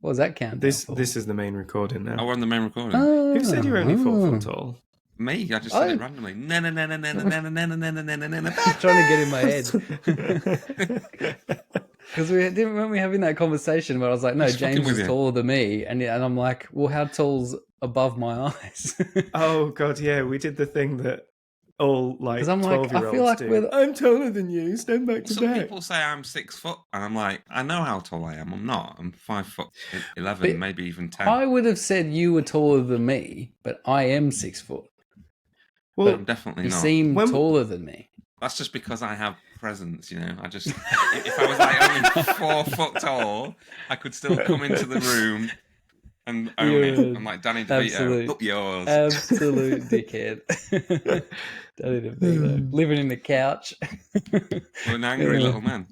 What was that count? This is the main recording now. Oh, we're on the main recording. Who said you're only 4 foot tall? Me, I just said it randomly. Trying to get in my head. Because weren't we having that conversation where I was like, no, He's James fucking with is you. taller than me, and I'm like, well, how tall's above my eyes? Oh god, yeah, we did the thing that all like 'Cause I'm like, 12-year-olds I feel like do. I'm taller than you. Stand back to Some back. people say I'm 6 foot, and I'm like, I know how tall I am. I'm not. I'm 5'11", maybe even 10. I would have said you were taller than me, but I am 6 foot. Well, I'm definitely You not. seem taller than me. That's just because I have presence, you know. I just, if I was like only 4 foot tall, I could still come into the room and own it. I'm like Danny DeVito, up yours. Absolute dickhead. Danny DeVito, living in the couch. Well, an angry little man.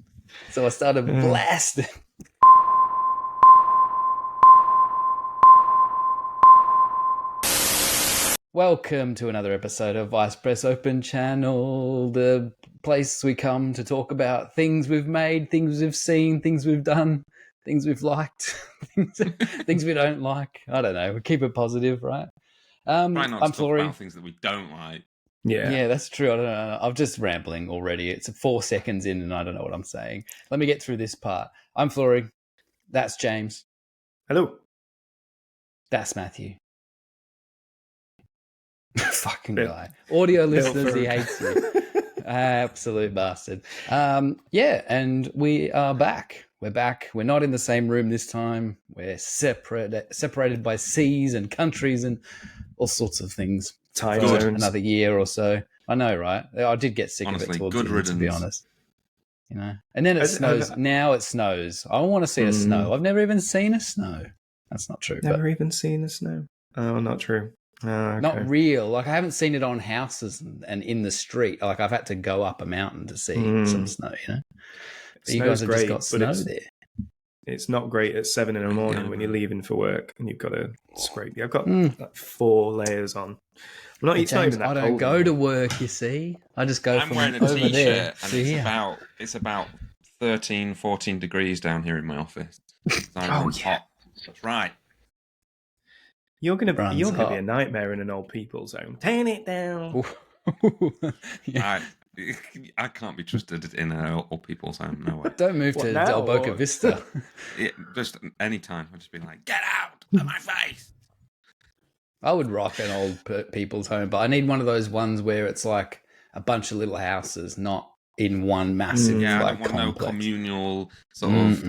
So I started blasting. Welcome to another episode of Vice Press Open Channel, the place we come to talk about things we've made, things we've seen, things we've done, things we've liked, things we don't like. I don't know. We keep it positive, right? Try not to I'm talk Florey. about things that we don't like. Yeah, that's true. I don't know. I'm just rambling already. It's 4 seconds in and I don't know what I'm saying. Let me get through this part. I'm Florey. That's James. Hello. That's Matthew. Fucking guy. Audio listeners, he hates you. Absolute bastard. Yeah, and we are back. We're back. We're not in the same room this time. We're separated by seas and countries and all sorts of things. Time for zones. Another year or so. I know, right? I did get sick Honestly, of it towards good the end, to be riddance. honest. You know, and then it snows. Now it snows. I want to see a snow. I've never even seen a snow. That's not true. Never even seen the snow. Oh, not true. Oh, okay. Not real. Like I haven't seen it on houses and in the street. Like I've had to go up a mountain to see some snow. You know, but you guys have just got snow there. It's not great at 7 a.m. when you're leaving for work and you've got to scrape. I've got like 4 layers on. I'm not, James, not even that I don't cold go anymore. to work. You see, I just go I'm from wearing a over t-shirt there and to here. it's about 13, 14 degrees down here in my office. It's hot. That's right. You're gonna be a nightmare in an old people's home. Turn it down. Yeah. I can't be trusted in an old people's home. No way. Don't move to Del Boca Vista. Just any time. I'd just be like, get out of my face. I would rock an old people's home, but I need one of those ones where it's like a bunch of little houses, not in one massive I like don't want complex. no communal sort of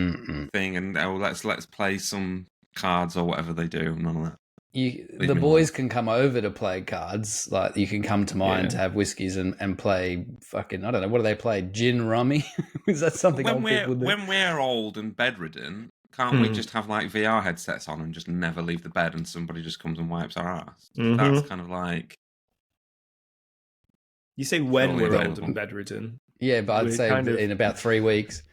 thing, and let's play some cards or whatever they do. None of that. The boys can come over to play cards. Like you can come to mine to have whiskeys and play fucking, I don't know, what do they play? Gin rummy? Is that something old people do? When we're old and bedridden, can't we just have like VR headsets on and just never leave the bed and somebody just comes and wipes our ass? That's kind of like... You say when we're old and bedridden. Yeah, but I'd say in about 3 weeks.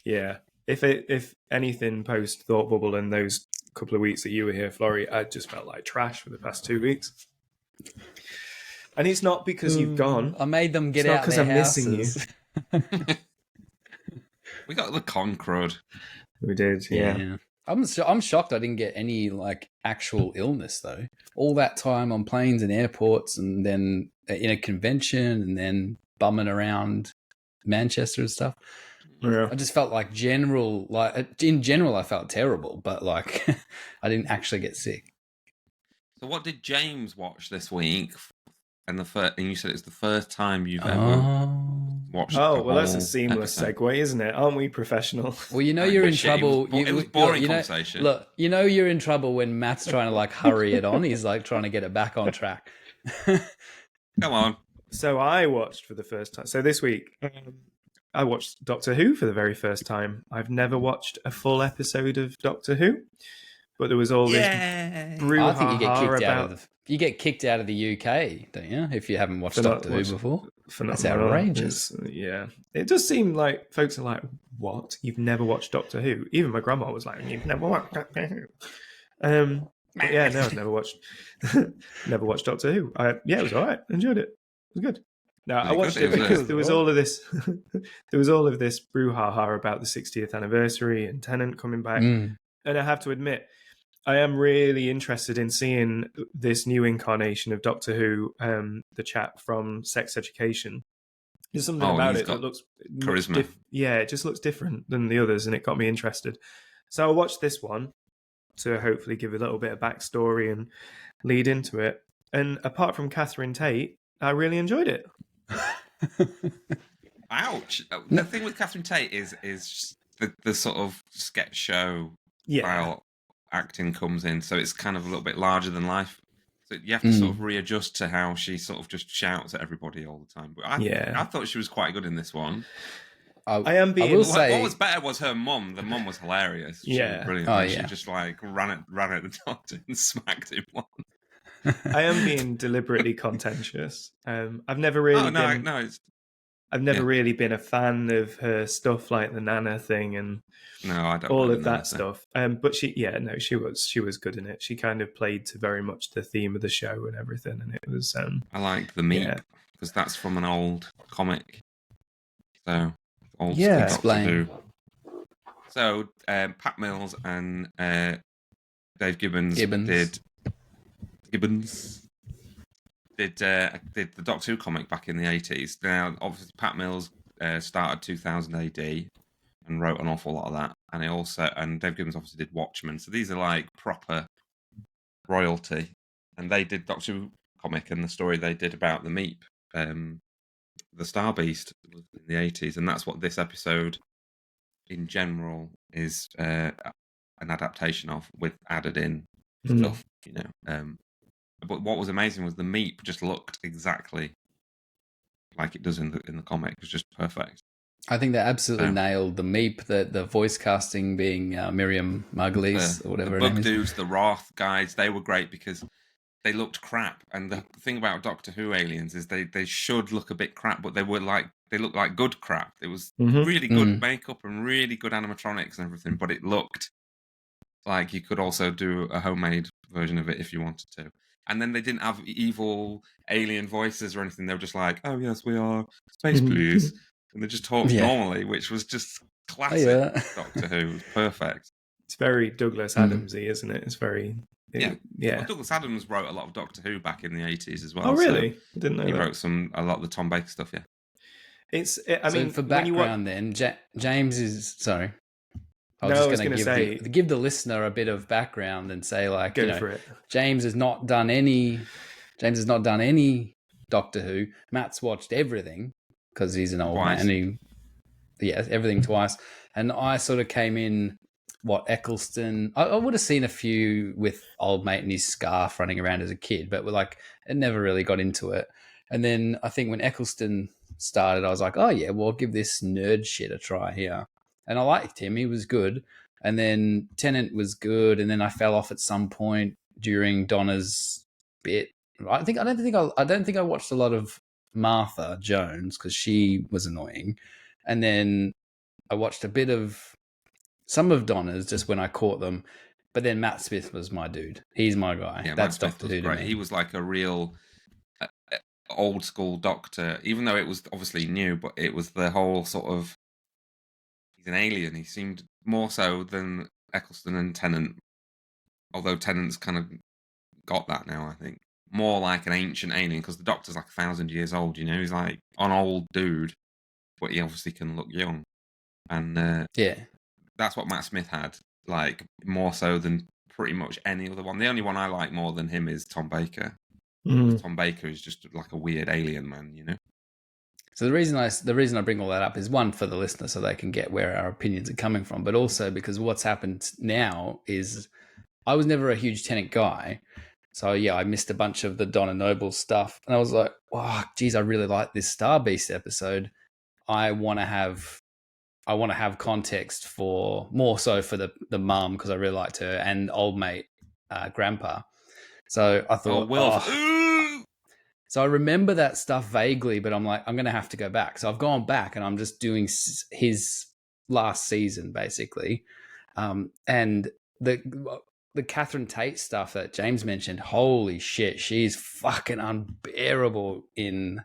Yeah. If anything post Thought Bubble in those couple of weeks that you were here, Florey, I just felt like trash for the past 2 weeks. And it's not because you've gone. I made them get out their houses. Missing you. We got the con crud. We did, yeah. I'm shocked I didn't get any like actual illness though. All that time on planes and airports, and then in a convention, and then bumming around Manchester and stuff. Yeah. I just felt like in general, I felt terrible, but like I didn't actually get sick. So what did James watch this week? And you said it's the first time you've ever watched. Oh, well, that's a seamless segue, isn't it? Aren't we professional? Well, you know you're in trouble. It was boring conversation. Look, you know you're in trouble when Matt's trying to like hurry it on. He's like trying to get it back on track. Come on. So I watched for the first time. So this week, I watched Doctor Who for the very first time. I've never watched a full episode of Doctor Who, but there was all this brouhaha. I think you get kicked out of the UK, don't you? If you haven't watched Doctor Who before, that's outrageous. Yeah, it does seem like folks are like, "What? You've never watched Doctor Who?" Even my grandma was like, "You've never watched Doctor Who?" But yeah, no, I've never watched Doctor Who. It was all right. Enjoyed it. It was good. No, I Really watched good. it because good. there was all of this. There was all of this brouhaha about the 60th anniversary and Tennant coming back, Mm. and I have to admit, I am really interested in seeing this new incarnation of Doctor Who, the chap from Sex Education. There's something about he's it got that looks charisma. yeah, it just looks different than the others, and it got me interested. So I watched this one to hopefully give a little bit of backstory and lead into it. And apart from Catherine Tate, I really enjoyed it. Ouch! No. The thing with Catherine Tate is the sort of sketch show Yeah, style acting comes in, so it's kind of a little bit larger than life. So you have to sort of readjust to how she sort of just shouts at everybody all the time. But I thought she was quite good in this one. I am being. I will say, What was better was her mum. The mum was hilarious. She was brilliant. Oh, She yeah. just like ran at the doctor and smacked him once. I am being deliberately contentious. I've never really been. I've never really been a fan of her stuff like the Nana thing and I don't all like of that stuff. But she was good in it. She kind of played to very much the theme of the show and everything, and it was. I like the Meep because that's from an old comic. So old school Doctor Who. So Pat Mills and Dave Gibbons did the Doctor Who comic back in the 80s. Now, obviously, Pat Mills started 2000 AD and wrote an awful lot of that. And Dave Gibbons obviously did Watchmen. So these are like proper royalty. And they did Doctor Who comic and the story they did about the Meep, the Star Beast, in the 80s. And that's what this episode in general is an adaptation of, with added in stuff, But what was amazing was the Meep just looked exactly like it does in the comic. It was just perfect. I think they absolutely nailed the Meep, the voice casting being Miriam Margolyes or whatever the her name is. Bug Dudes, the Wrath guys, they were great because they looked crap. And the thing about Doctor Who aliens is they should look a bit crap, but they looked like good crap. It was really good makeup and really good animatronics and everything, but it looked like you could also do a homemade version of it if you wanted to. And then they didn't have evil alien voices or anything. They were just like, "Oh yes, we are space police," and they just talked normally, which was just classic Doctor Who. It was perfect. It's very Douglas Adamsy, isn't it? It's very yeah. Well, Douglas Adams wrote a lot of Doctor Who back in the 80s as well. Oh really? I didn't know he that. wrote a lot of the Tom Baker stuff. Yeah. I mean, for background, then James is sorry. I was going to give the listener a bit of background and say, like, for it. James has not done any Doctor Who. Matt's watched everything because he's an old man. And everything twice. And I sort of came in, Eccleston. I would have seen a few with old mate and his scarf running around as a kid, but I never really got into it. And then I think when Eccleston started, I was like, oh yeah, well, I'll give this nerd shit a try here. And I liked him; he was good. And then Tennant was good. And then I fell off at some point during Donna's bit. I don't think I watched a lot of Martha Jones because she was annoying. And then I watched a bit of some of Donna's just when I caught them. But then Matt Smith was my dude. He's my guy. Yeah, that's Matt Smith Doctor Who to me. He was like a real old school Doctor, even though it was obviously new. But it was the whole sort of. He's an alien. He seemed more so than Eccleston and Tennant, although Tennant's kind of got that now, I think. More like an ancient alien, because the Doctor's like 1,000 years old, he's like an old dude, but he obviously can look young. And that's what Matt Smith had, like, more so than pretty much any other one. The only one I like more than him is Tom Baker. Tom Baker is just like a weird alien man, So the reason I bring all that up is, one, for the listener so they can get where our opinions are coming from, but also because what's happened now is I was never a huge Tennant guy. So yeah, I missed a bunch of the Donna Noble stuff. And I was like, oh, geez, I really like this Star Beast episode. I want to have context for more so for the mum, because I really liked her, and old mate grandpa. So I thought, So I remember that stuff vaguely, but I'm like, I'm going to have to go back. So I've gone back and I'm just doing his last season, basically. And the Catherine Tate stuff that James mentioned, holy shit, she's fucking unbearable in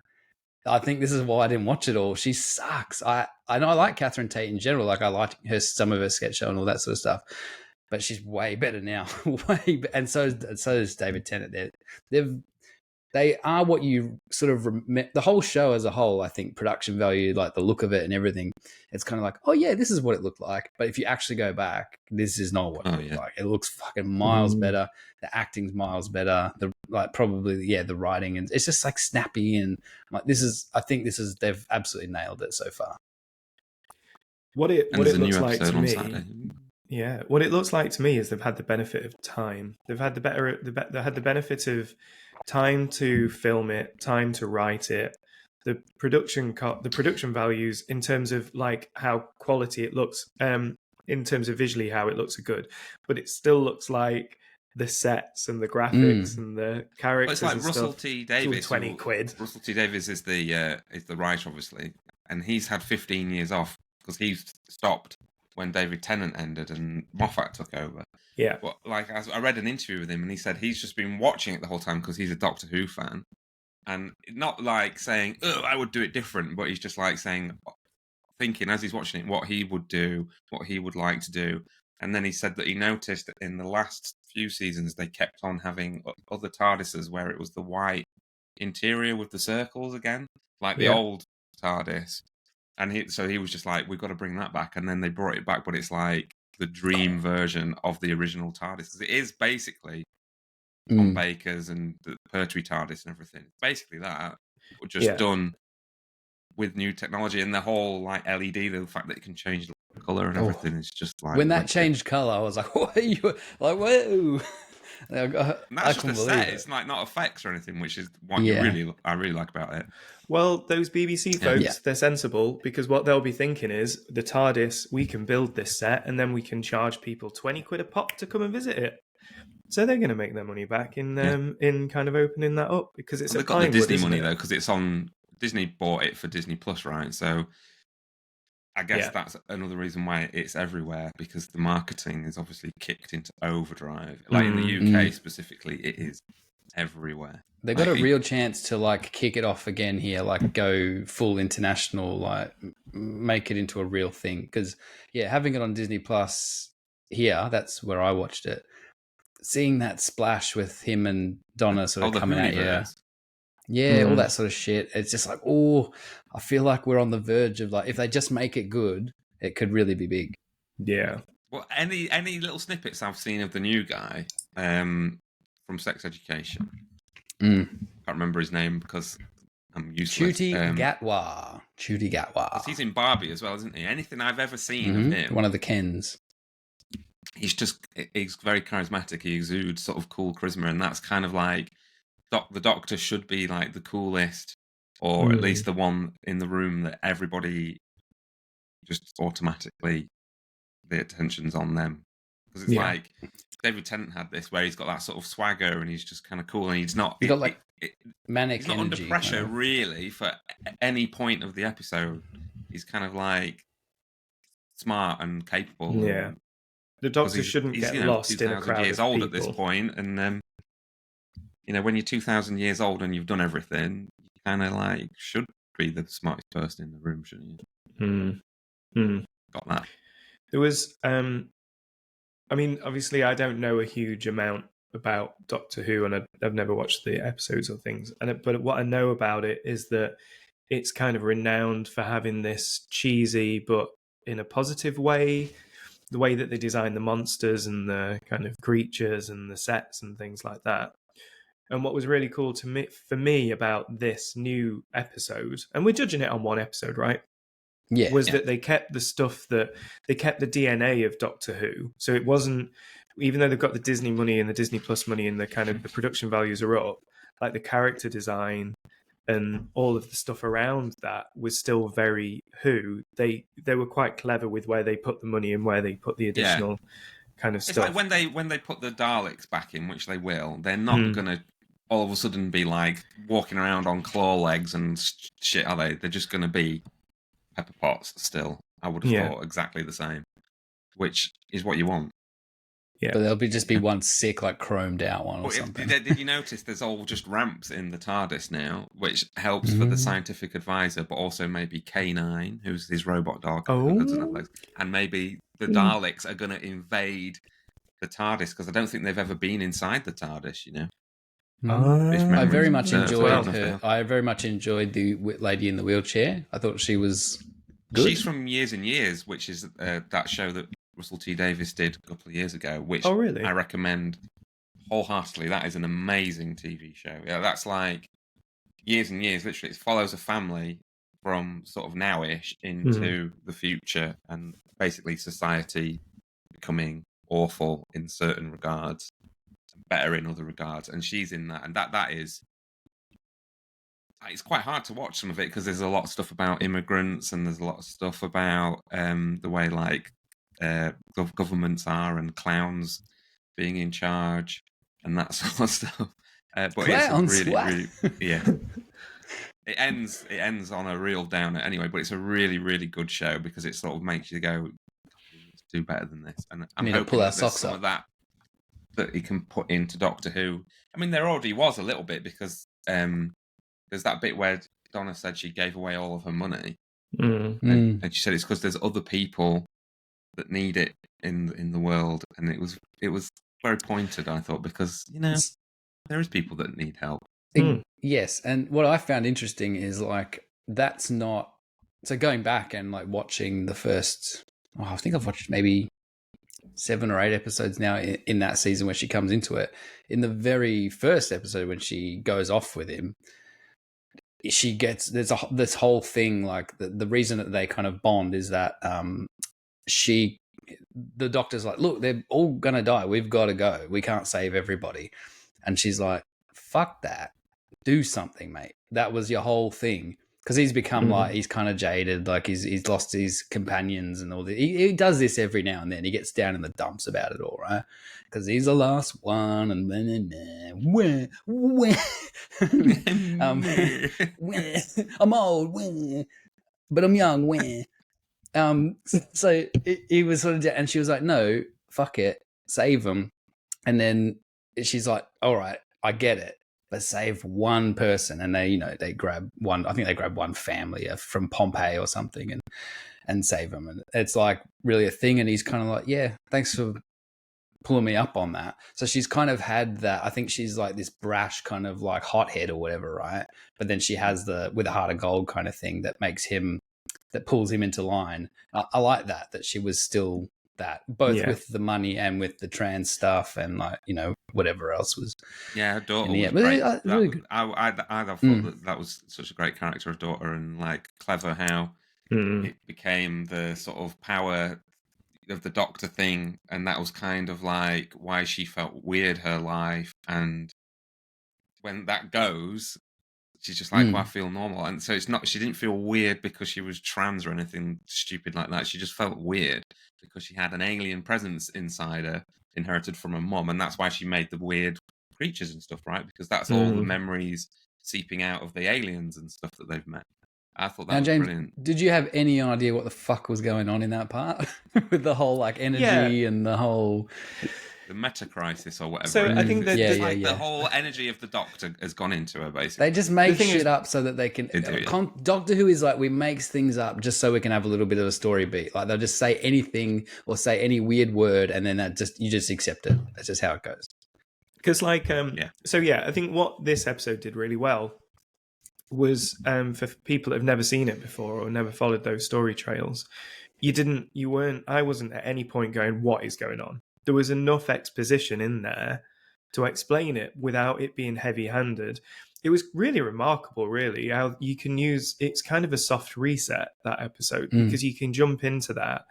I think this is why I didn't watch it all. She sucks. I know I like Catherine Tate in general. Like I like some of her sketch show and all that sort of stuff. But she's way better now. And so is David Tennant. They are what you sort of the whole show as a whole. I think production value, like the look of it and everything, it's kind of like, oh yeah, this is what it looked like. But if you actually go back, this is not what it looked like. It looks fucking miles better. The acting's miles better. The the writing, and it's just like snappy and like they've absolutely nailed it so far. What it looks like to me. Yeah, what it looks like to me is they've had the benefit of time. They've had they had the benefit of time to film it, time to write it. The production values in terms of like how quality it looks, in terms of visually how it looks are good, but it still looks like the sets and the graphics and the characters. Well, it's like and Russell stuff. T Davies. £20. Russell T Davies is the writer, obviously, and he's had 15 years off because he's stopped when David Tennant ended and Moffat took over. Yeah. But like I read an interview with him and he said he's just been watching it the whole time because he's a Doctor Who fan. And not like saying, oh, I would do it different, but he's just like thinking as he's watching it what he would do, what he would like to do. And then he said that he noticed that in the last few seasons they kept on having other TARDISes where it was the white interior with the circles again, like the old TARDIS. And he was just like, we've got to bring that back. And then they brought it back, but it's like the dream version of the original TARDIS. Because it is basically Tom Baker's and the Pertwee TARDIS and everything. It's basically that, but just done with new technology. And the whole like LED, the fact that it can change the colour and everything is just like... When that changed colour, I was like, what are you... Like, whoa! And that's just a set. It's like not effects or anything, which is what I really like about it. Well, those BBC folks, they're sensible because what they'll be thinking is the TARDIS, we can build this set and then we can charge people £20 a pop to come and visit it. So they're going to make their money back in kind of opening that up because it's. They've got the Disney money though because it's on Disney bought it for Disney Plus, right? So I guess that's another reason why it's everywhere because the marketing is obviously kicked into overdrive. Like in the UK specifically, it is everywhere. They got a real chance to like kick it off again here, like go full international, like make it into a real thing. Because having it on Disney Plus here, that's where I watched it. Seeing that splash with him and Donna sort of coming at you, all that sort of shit. It's just like, I feel like we're on the verge of like, if they just make it good, it could really be big. Yeah. Well, any little snippets I've seen of the new guy from Sex Education. Can't remember his name because I'm useless. Ncuti Gatwa. He's in Barbie as well, isn't he? Anything I've ever seen of him. One of the Kens. He's very charismatic. He exudes sort of cool charisma, and that's kind of like the Doctor should be like the coolest, or at least the one in the room that everybody just automatically the attention's on them. Because it's like David Tennant had this where he's got that sort of swagger and he's just kind of cool and he's not like manic he's not energy, under pressure really for any point of the episode. He's kind of like smart and capable. Yeah. The Doctor shouldn't get lost in a crowd of years old people. At this point, and when you're 2,000 years old and you've done everything, you kind of like should be the smartest person in the room, shouldn't you? Got that. There was, I mean, obviously, I don't know a huge amount about Doctor Who, and I've never watched the episodes or things. But what I know about it is that it's kind of renowned for having this cheesy, but in a positive way. The way that they design the monsters and the kind of creatures and the sets and things like that. And what was really cool for me about this new episode, and we're judging it on one episode, right? Yeah. Was that they kept the stuff they kept the DNA of Doctor Who. So it wasn't, even though they've got the Disney money and the Disney Plus money and the kind of the production values are up, like the character design and all of the stuff around that was still very Who. They were quite clever with where they put the money and where they put the additional kind of stuff. It's like when they put the Daleks back in, which they will, they're not going to all of a sudden be like walking around on claw legs and shit, are they? They're just going to be Pepper Potts still. I would have thought exactly the same, which is what you want. Yeah. But there'll just be one sick, like chromed out one or something. Did you notice there's all just ramps in the TARDIS now, which helps for the scientific advisor, but also maybe K9, who's his robot dog, and maybe the Daleks are going to invade the TARDIS, because I don't think they've ever been inside the TARDIS, you know. I very much enjoyed her. her. I very much enjoyed the lady in the wheelchair. I thought she was good. She's from Years and Years, which is that show that Russell T Davies did a couple of years ago, which really? I recommend wholeheartedly. That is an amazing TV show. Yeah, that's like Years and Years. Literally, it follows a family from sort of nowish into the future, and basically society becoming awful in certain regards, better in other regards, and she's in that, and that is. It's quite hard to watch some of it because there's a lot of stuff about immigrants, and there's a lot of stuff about the way like governments are, and clowns being in charge, and that sort of stuff. But clowns, it's really, yeah. It ends on a real downer anyway, but it's a really, really good show because it sort of makes you go, we need to do better than this. And I'm hoping pull our that there's socks some up. of that he can put into Doctor Who. I mean, there already was a little bit because there's that bit where Donna said she gave away all of her money, and she said it's because there's other people that need it in the world, and it was very pointed, I thought, because there is people that need help. Yes, and what I found interesting is like that's not so going back and like watching the first. I think I've watched maybe 7 or 8 episodes now in that season where she comes into it. In the very first episode when she goes off with him, she gets this whole thing like the reason that they kind of bond is that the doctor's like, look, they're all gonna die, we've got to go, we can't save everybody, and she's like, fuck that, do something, mate. That was your whole thing. Because he's become like, he's kind of jaded, like he's lost his companions and all that. He does this every now and then. He gets down in the dumps about it all, right? Because he's the last one, and I'm old, but I'm young. So he was sort of, and she was like, no, fuck it, save them. And then she's like, all right, I get it, but save one person. And they grab one. I think they grab one family from Pompeii or something, and save them. And it's like really a thing. And he's kind of like, yeah, thanks for pulling me up on that. So she's kind of had that. I think she's like this brash kind of like hothead or whatever, right? But then she has the with a heart of gold kind of thing that pulls him into line. I like that she was still that, both with the money and with the trans stuff, and like whatever else was. Yeah, her daughter was great. Really good. I thought that was such a great character of daughter, and like clever how it became the sort of power of the Doctor thing, and that was kind of like why she felt weird her life, and when that goes, she's just like, well, I feel normal. And so it's not, she didn't feel weird because she was trans or anything stupid like that. She just felt weird because she had an alien presence inside her, inherited from her mum. And that's why she made the weird creatures and stuff, right? Because that's all the memories seeping out of the aliens and stuff that they've met. I thought that was James, brilliant. Did you have any idea what the fuck was going on in that part? With the whole like energy and the whole... The meta crisis or whatever. So I think that the whole energy of the Doctor has gone into her, basically. They just make shit up so that they can. Doctor Who is like, we make things up just so we can have a little bit of a story beat. Like they'll just say anything or say any weird word, and then you just accept it. That's just how it goes. Because I think what this episode did really well was for people that have never seen it before or never followed those story trails. I wasn't at any point going, what is going on? There was enough exposition in there to explain it without it being heavy-handed. It was really remarkable, really, how you can use... It's kind of a soft reset, that episode, because you can jump into that,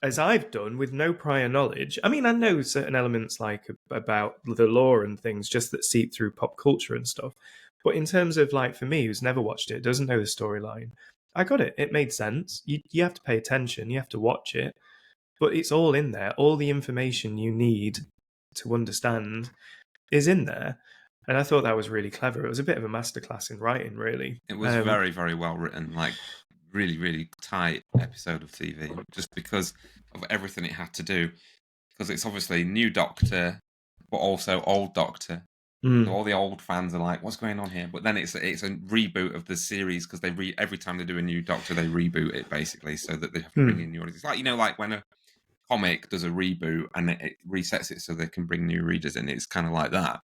as I've done, with no prior knowledge. I mean, I know certain elements like about the lore and things just that seep through pop culture and stuff. But in terms of, like, for me, who's never watched it, doesn't know the storyline, I got it. It made sense. You have to pay attention. You have to watch it. But it's all in there. All the information you need to understand is in there. And I thought that was really clever. It was a bit of a masterclass in writing, really. It was very, very well written, like really, really tight episode of TV, just because of everything it had to do. because it's obviously new Doctor, but also old Doctor. So all the old fans are like, "What's going on here?" But then it's a reboot of the series because every time they do a new Doctor, they reboot it basically so that they have to bring in new audience. It's like like when a comic does a reboot and it resets it so they can bring new readers in. It's kind of like that.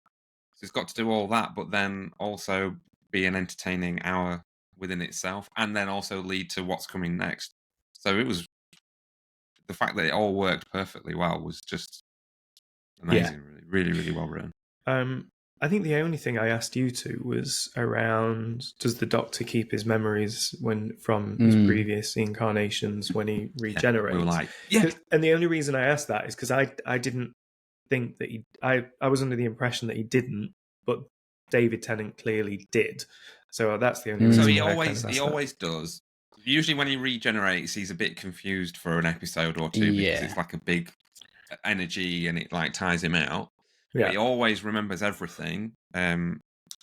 So it's got to do all that, but then also be an entertaining hour within itself, and then also lead to what's coming next. So it was the fact that it all worked perfectly well was just amazing. Really, really well written. I think the only thing I asked you to was around, does the Doctor keep his memories from his previous incarnations when he regenerates? We were like, and the only reason I asked that is because I didn't think that I was under the impression that he didn't, but David Tennant clearly did. So that's the only reason. So he always does. Usually when he regenerates, he's a bit confused for an episode or two because it's like a big energy and it like tires him out. But he always remembers everything.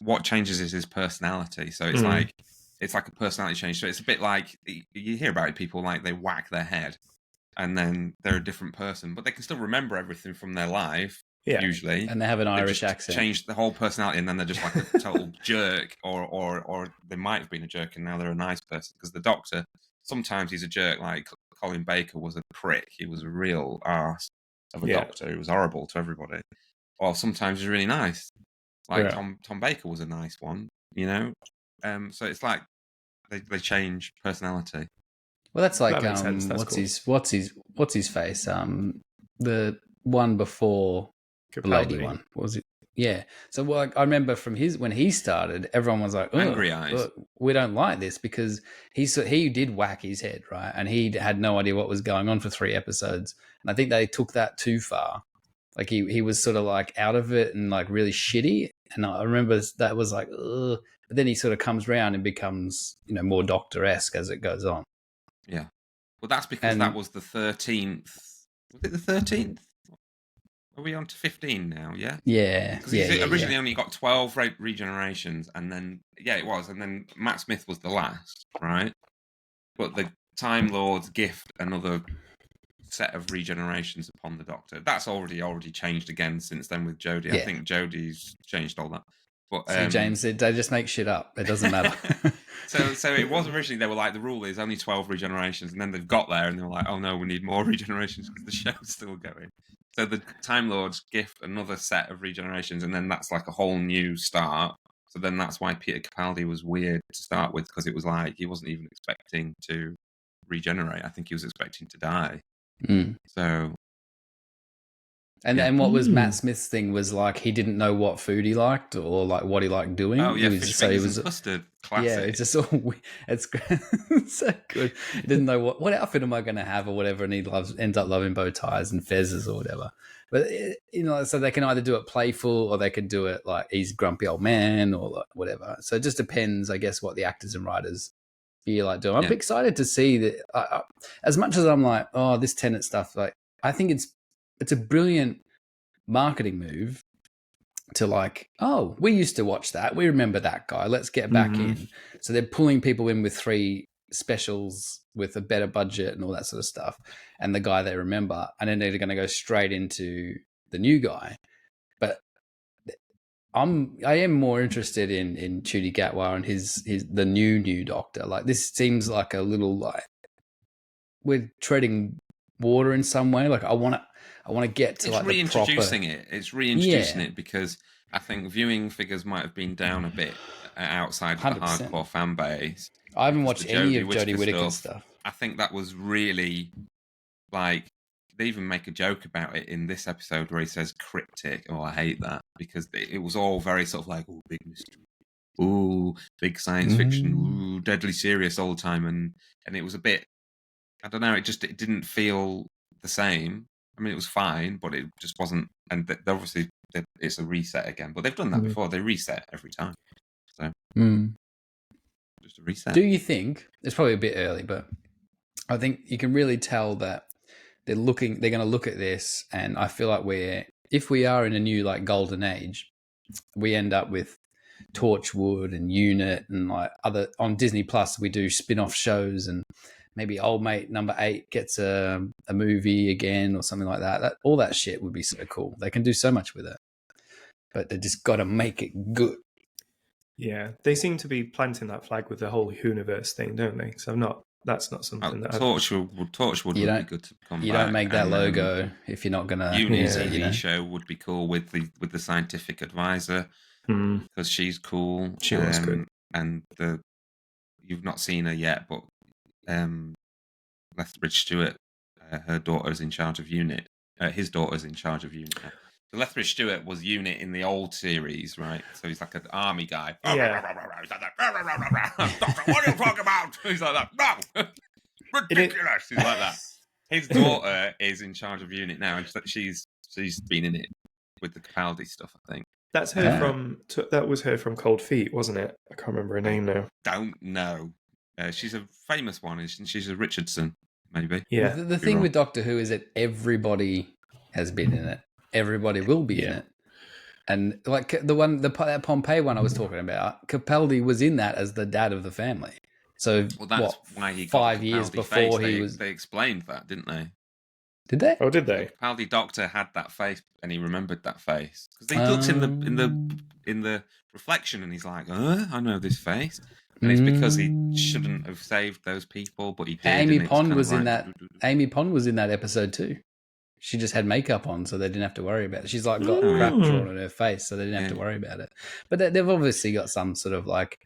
What changes is his personality. So it's like a personality change. So it's a bit like you hear about it, people like they whack their head and then they're a different person, but they can still remember everything from their life. Usually, and they have an Irish accent. Change the whole personality, and then they're just like a total jerk, or they might have been a jerk, and now they're a nice person. Because the Doctor, sometimes he's a jerk. Like Colin Baker was a prick. He was a real arse of a Doctor. He was horrible to everybody. Or sometimes he's really nice. Like Tom Baker was a nice one, So it's like they change personality. Well, that's like that's what's his face? The one before the lady one. What was it? Yeah. So I remember from when he started, everyone was like, angry eyes. Look, we don't like this because he did whack his head, right? And he had no idea what was going on for 3 episodes. And I think they took that too far. Like he was sort of like out of it and like really shitty. And I remember that was like, ugh. But then he sort of comes around and becomes, more Doctor-esque as it goes on. Yeah. Well, that's because that was the 13th. Was it the 13th? Are we on to 15 now? Yeah. Yeah. Because he originally only got 12 regenerations, and then it was, and then Matt Smith was the last, right? But the Time Lords gift another set of regenerations upon the Doctor. That's already changed again since then with Jodie. I think Jodie's changed all that. But so James said they just make shit up. It doesn't matter. So it was originally, they were like, the rule is only 12 regenerations, and then they've got there and they were like, oh no, we need more regenerations because the show's still going. So the Time Lords gift another set of regenerations, and then that's like a whole new start. So then that's why Peter Capaldi was weird to start with, because it was like he wasn't even expecting to regenerate. I think he was expecting to die. So... And what was Matt Smith's thing was like he didn't know what food he liked or like what he liked doing. Oh yeah, fish fingers and custard. Classic. Yeah, it's just all it's so good. He didn't know what outfit am I going to have or whatever, and he ends up loving bow ties and fezzes or whatever. But so they can either do it playful or they could do it like he's a grumpy old man or like whatever. So it just depends, I guess, what the actors and writers feel like doing. I'm excited to see that. As much as I'm like, oh, this Tennant stuff, like I think it's a brilliant marketing move to like, oh, we used to watch that. We remember that guy. Let's get back in. So they're pulling people in with 3 specials with a better budget and all that sort of stuff. And the guy they remember, and then they're going to go straight into the new guy. But I am more interested in Ncuti Gatwa and the new Doctor. Like this seems like a little like we're treading water in some way. Like I want to get to like reintroducing it. It's reintroducing it because I think viewing figures might have been down a bit outside of the hardcore fan base. I haven't watched any of Jodie Whittaker's stuff. I think that was really like they even make a joke about it in this episode where he says cryptic. Oh, I hate that because it was all very sort of like, oh, big mystery, ooh, big science fiction, ooh, deadly serious all the time, and it was a bit. I don't know. It didn't feel the same. I mean, it was fine, but it just wasn't. And obviously, it's a reset again. But they've done that before. They reset every time. So just a reset. Do you think it's probably a bit early, but I think you can really tell that they're going to look at this, and I feel like if we are in a new like golden age, we end up with Torchwood and Unit and like other on Disney Plus. We do spin-off shows and maybe old mate number 8 gets a movie again or something like that. All that shit would be so cool. They can do so much with it, but they just got to make it good. Yeah, they seem to be planting that flag with the whole universe thing, don't they? So that's not something that Torchwood would be good to come back. You don't make that logo if you're not gonna. Uni's TV show would be cool with the scientific advisor because she's cool. She looks good, and you've not seen her yet, but Lethbridge Stewart, her daughter's in charge of Unit. His daughter's in charge of Unit. So Lethbridge Stewart was Unit in the old series, right? So he's like an army guy. Yeah. He's like that. Doctor, what are you talking about? He's like that. No, ridiculous. He's like that. His daughter is in charge of Unit now, and she's been in it with the Capaldi stuff, I think. That's her that was her from Cold Feet, wasn't it? I can't remember her name now. Don't know. She's a famous one, isn't she? She's a Richardson, maybe. Yeah. The thing with Doctor Who is that everybody has been in it. Everybody will be in it. And like that Pompeii one I was talking about, Capaldi was in that as the dad of the family. So that's why he got 5 years before he was. They explained that, didn't they? Did they? Oh, did they? Capaldi Doctor had that face, and he remembered that face because he looked in the reflection, and he's like, I know this face." And it's because he shouldn't have saved those people, but he did. Amy Pond was in that. Amy Pond was in that episode too. She just had makeup on, so they didn't have to worry about it. She's like got crap drawn on her face, so they didn't have to worry about it. But they've obviously got some sort of like,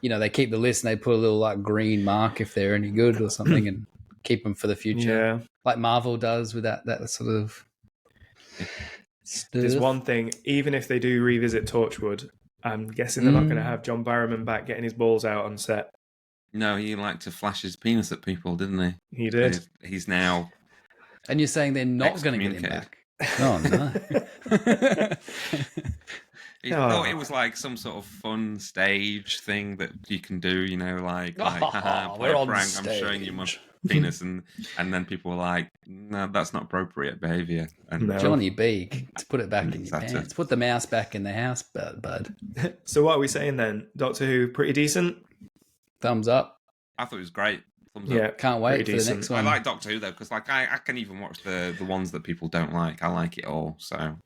they keep the list and they put a little like green mark if they're any good or something, and keep them for the future, like Marvel does with that sort of. Stuff. There's one thing, even if they do revisit Torchwood, I'm guessing they're not going to have John Barrowman back getting his balls out on set. No, he liked to flash his penis at people, didn't he? He did. He's now. And you're saying they're not going to get him back? Oh, no. He thought it was like some sort of fun stage thing that you can do, haha, play a prank, I'm showing you my penis, and then people were like, no, that's not appropriate behaviour. And Johnny B, to put it back in your pants. Put the mouse back in the house, bud. So what are we saying then? Doctor Who, pretty decent? Thumbs up. I thought it was great. Up. Can't wait for the next one. I like Doctor Who though, because I can even watch the ones that people don't like. I like it all. So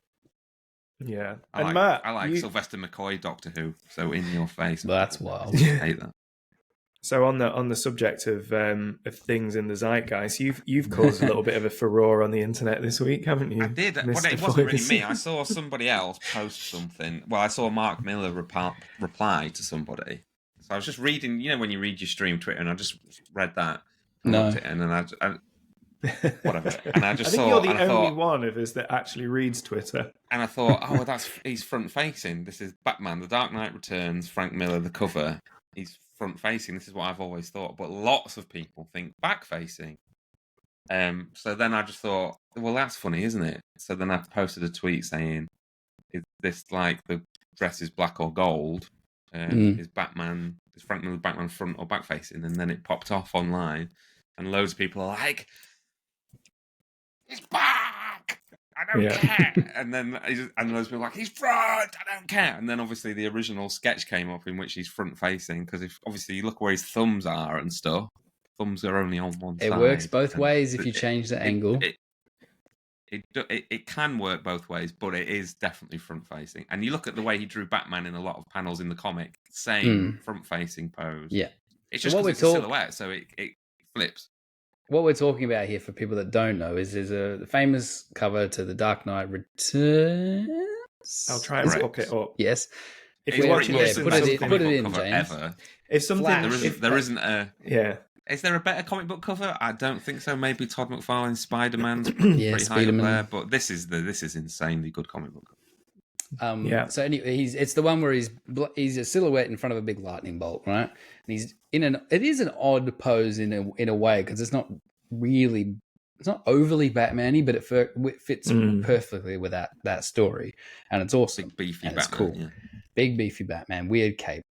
yeah, I like Sylvester McCoy Doctor Who. So in your face. That's wild. I hate that. So on the subject of things in the zeitgeist, you've caused a little bit of a furore on the internet this week, haven't you? I did. Well, it wasn't really me. I saw somebody else post something. Well, I saw Mark Miller reply to somebody. I was just reading, when you read your stream Twitter, and I just read that. And then I whatever. And I just I think you're the only one of us that actually reads Twitter. And I thought, he's front facing. This is Batman: The Dark Knight Returns. Frank Miller, the cover. He's front facing. This is what I've always thought. But lots of people think back facing. So then I just thought, well, that's funny, isn't it? So then I posted a tweet saying, "Is this like the dress is black or gold? Is Frank Miller Batman front or back facing?" And then it popped off online, and loads of people are like, "He's back! I don't care!" And then loads of people are like, "He's front! I don't care!" And then obviously the original sketch came up in which he's front facing, because if obviously you look where his thumbs are and stuff, thumbs are only on one side. It works both ways if you change the angle. It can work both ways, but it is definitely front-facing. And you look at the way he drew Batman in a lot of panels in the comic, same front-facing pose. Yeah. It's just because it's a silhouette, so it flips. What we're talking about here, for people that don't know, is there's a famous cover to The Dark Knight Returns. I'll try and look it up. Yes. If you watch put it in, James. Ever. If something... There isn't a... Yeah. Is there a better comic book cover? I don't think so. Maybe Todd McFarlane's Spider-Man's yeah, pretty high up there, but this is insanely good comic book cover. So anyway, it's the one where he's a silhouette in front of a big lightning bolt, right? And he's it is an odd pose in a way, because it's not overly Batman-y, but it fits perfectly with that story, and it's awesome. Big beefy and Batman, it's cool. Yeah. Big beefy Batman, weird cape.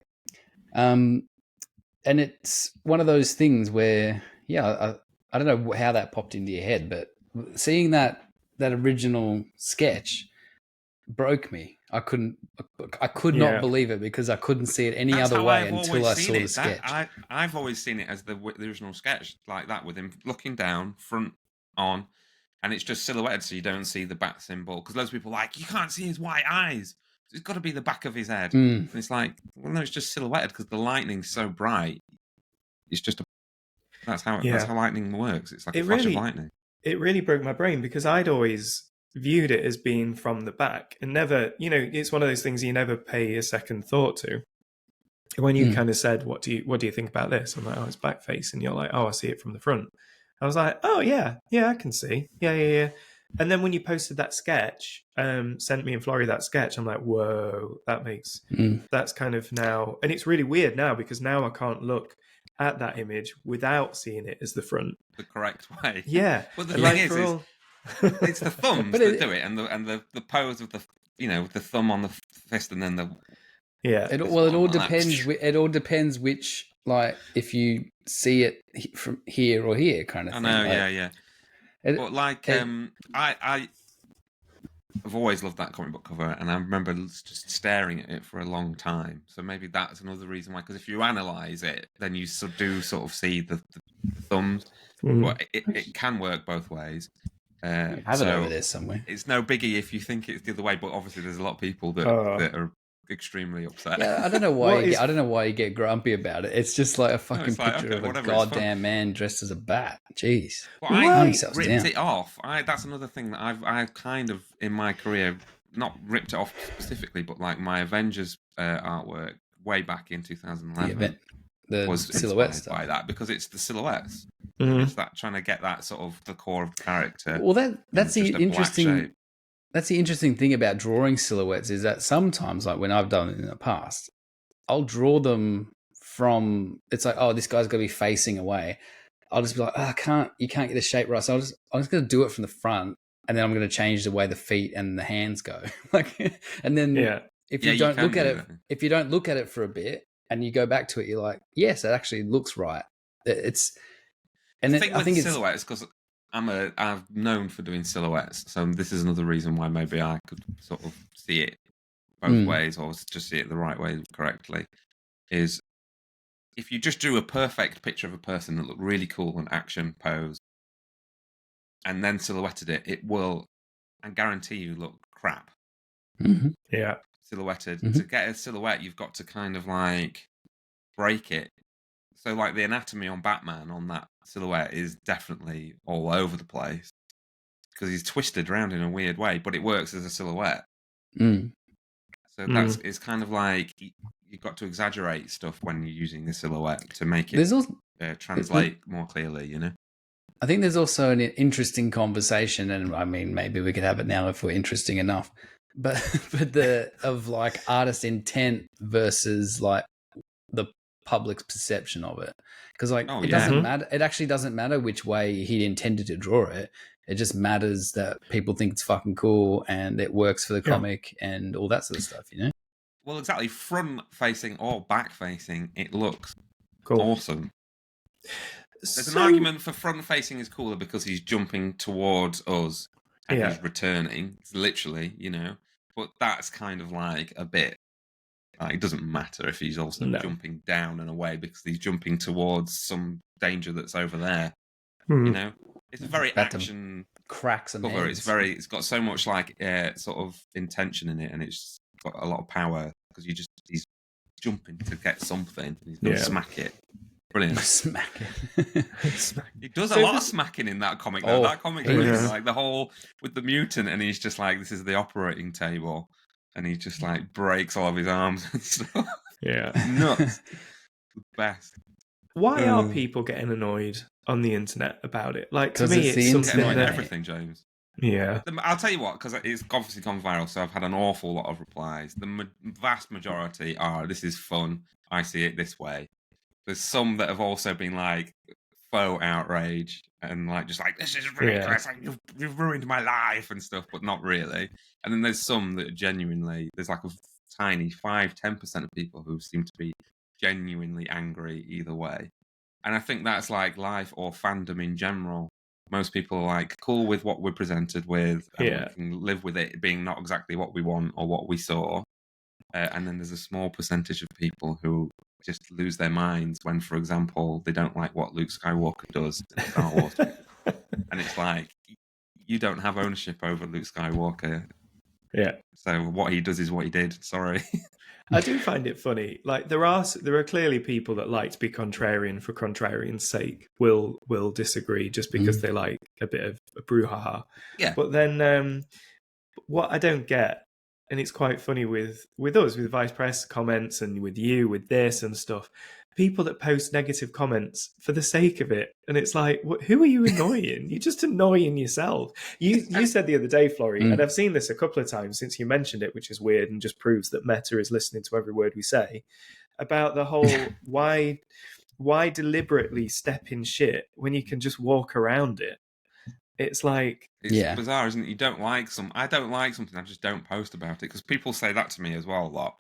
And it's one of those things where, I don't know how that popped into your head, but seeing that original sketch, broke me. I could Yeah. not believe it because I couldn't see it any That's other how way I've until always I seen saw it. the sketch. I've always seen it as the original sketch, like that, with him looking down, front on, and it's just silhouetted, so you don't see the bat symbol. Because loads of people are like, you can't see his white eyes. It's got to be the back of his head. Mm. And it's like, well, no, it's just silhouetted because the lightning's so bright. It's just that's how lightning works. It's like a flash of lightning. It really broke my brain because I'd always viewed it as being from the back and never, it's one of those things you never pay a second thought to. When you kind of said, what do you think about this? I'm like, oh, it's back face. And you're like, oh, I see it from the front. I was like, oh, yeah, I can see. Yeah. And then when you posted that sketch, sent me and Florey that sketch, I'm like, whoa, that's kind of now. And it's really weird now because now I can't look at that image without seeing it as the front. The correct way. Yeah. But the thing is it's the thumbs that do it, and the pose of the the thumb on the fist, and then the It all depends. It all depends which, like, if you see it from here or here, kind of thing. I know, yeah. But like, I've always loved that comic book cover, and I remember just staring at it for a long time. So maybe that's another reason why. Because if you analyze it, then you do sort of see the thumbs. But it can work both ways. I have it over there somewhere. It's no biggie if you think it's the other way, but obviously there's a lot of people that are extremely upset. Yeah, I don't know why. I don't know why you get grumpy about it. It's just like a fucking picture of a goddamn man dressed as a bat. Jeez. Well, I ripped it off. That's another thing that I've kind of in my career not ripped it off specifically, but like my Avengers artwork way back in 2011 was silhouette stuff by that because it's the silhouettes. It's that trying to get that sort of the core of the character. Well, that's the interesting. That's the interesting thing about drawing silhouettes is that sometimes, like when I've done it in the past, I'll draw them from. It's like, oh, this guy's got to be facing away. I'll just be like, oh, you can't get the shape right. So I'm just going to do it from the front, and then I'm going to change the way the feet and the hands go. And then if you don't look at it, if you don't look at it for a bit and you go back to it, you're like, yes, it actually looks right. I think it's silhouettes because I'm known for doing silhouettes, so this is another reason why maybe I could sort of see it both ways or just see it the right way correctly. Is if you just drew a perfect picture of a person that looked really cool and action pose, and then silhouetted it, it will, I guarantee you, look crap. Mm-hmm. Yeah, silhouetted. To get a silhouette, you've got to kind of like break it. So like the anatomy on Batman on that silhouette is definitely all over the place because he's twisted around in a weird way, but it works as a silhouette. So it's kind of like you've got to exaggerate stuff when you're using a silhouette to make it translate more clearly, I think there's also an interesting conversation, and I mean, maybe we could have it now if we're interesting enough, but of like artist intent versus like the public's perception of it, because like doesn't matter. It actually doesn't matter which way he intended to draw it. It just matters that people think it's fucking cool and it works for the comic and all that sort of stuff, Well, exactly. Front facing or back facing, it looks cool. Awesome. There's an argument for front facing is cooler because he's jumping towards us and he's returning, literally, But that's kind of like a bit. It doesn't matter if he's also jumping down and away because he's jumping towards some danger that's over there. It's a very action cracks and cover. It's got so much like sort of intention in it, and it's got a lot of power because he's jumping to get something. He's going to smack it. Brilliant. Smack it. He does a lot of smacking in that comic. Though. That comic is like the whole with the mutant, and he's just like, this is the operating table. And he just like breaks all of his arms and stuff. Yeah. Nuts. The best. Why are people getting annoyed on the internet about it? Like, to me, it's something like everything, James. Yeah. I'll tell you what, because it's obviously gone viral, so I've had an awful lot of replies. The vast majority are, this is fun, I see it this way. There's some that have also been like faux outrage and like just like, this is ridiculous, like, you've ruined my life and stuff, but not really. And then there's some that are genuinely, there's like a tiny 5-10% of people who seem to be genuinely angry either way. And I think that's like life or fandom in general. Most people are like cool with what we're presented with, and Yeah. we can live with it being not exactly what we want or what we saw. And then there's a small percentage of people who just lose their minds when, for example, they don't like what Luke Skywalker does in Star Wars. And it's like, you don't have ownership over Luke Skywalker. Yeah. So what he does is what he did. Sorry. I do find it funny. Like there are clearly people that like to be contrarian for contrarian's sake. Will disagree just because they like a bit of a brouhaha. Yeah. But then what I don't get, and it's quite funny with us, with Vice Press comments and with you, with this and stuff, people that post negative comments for the sake of it. And it's like, who are you annoying? You're just annoying yourself. You said the other day, Florey, and I've seen this a couple of times since you mentioned it, which is weird and just proves that Meta is listening to every word we say, about the whole why deliberately step in shit when you can just walk around it. It's like... It's bizarre, isn't it? I don't like something, I just don't post about it. Because people say that to me as well a lot.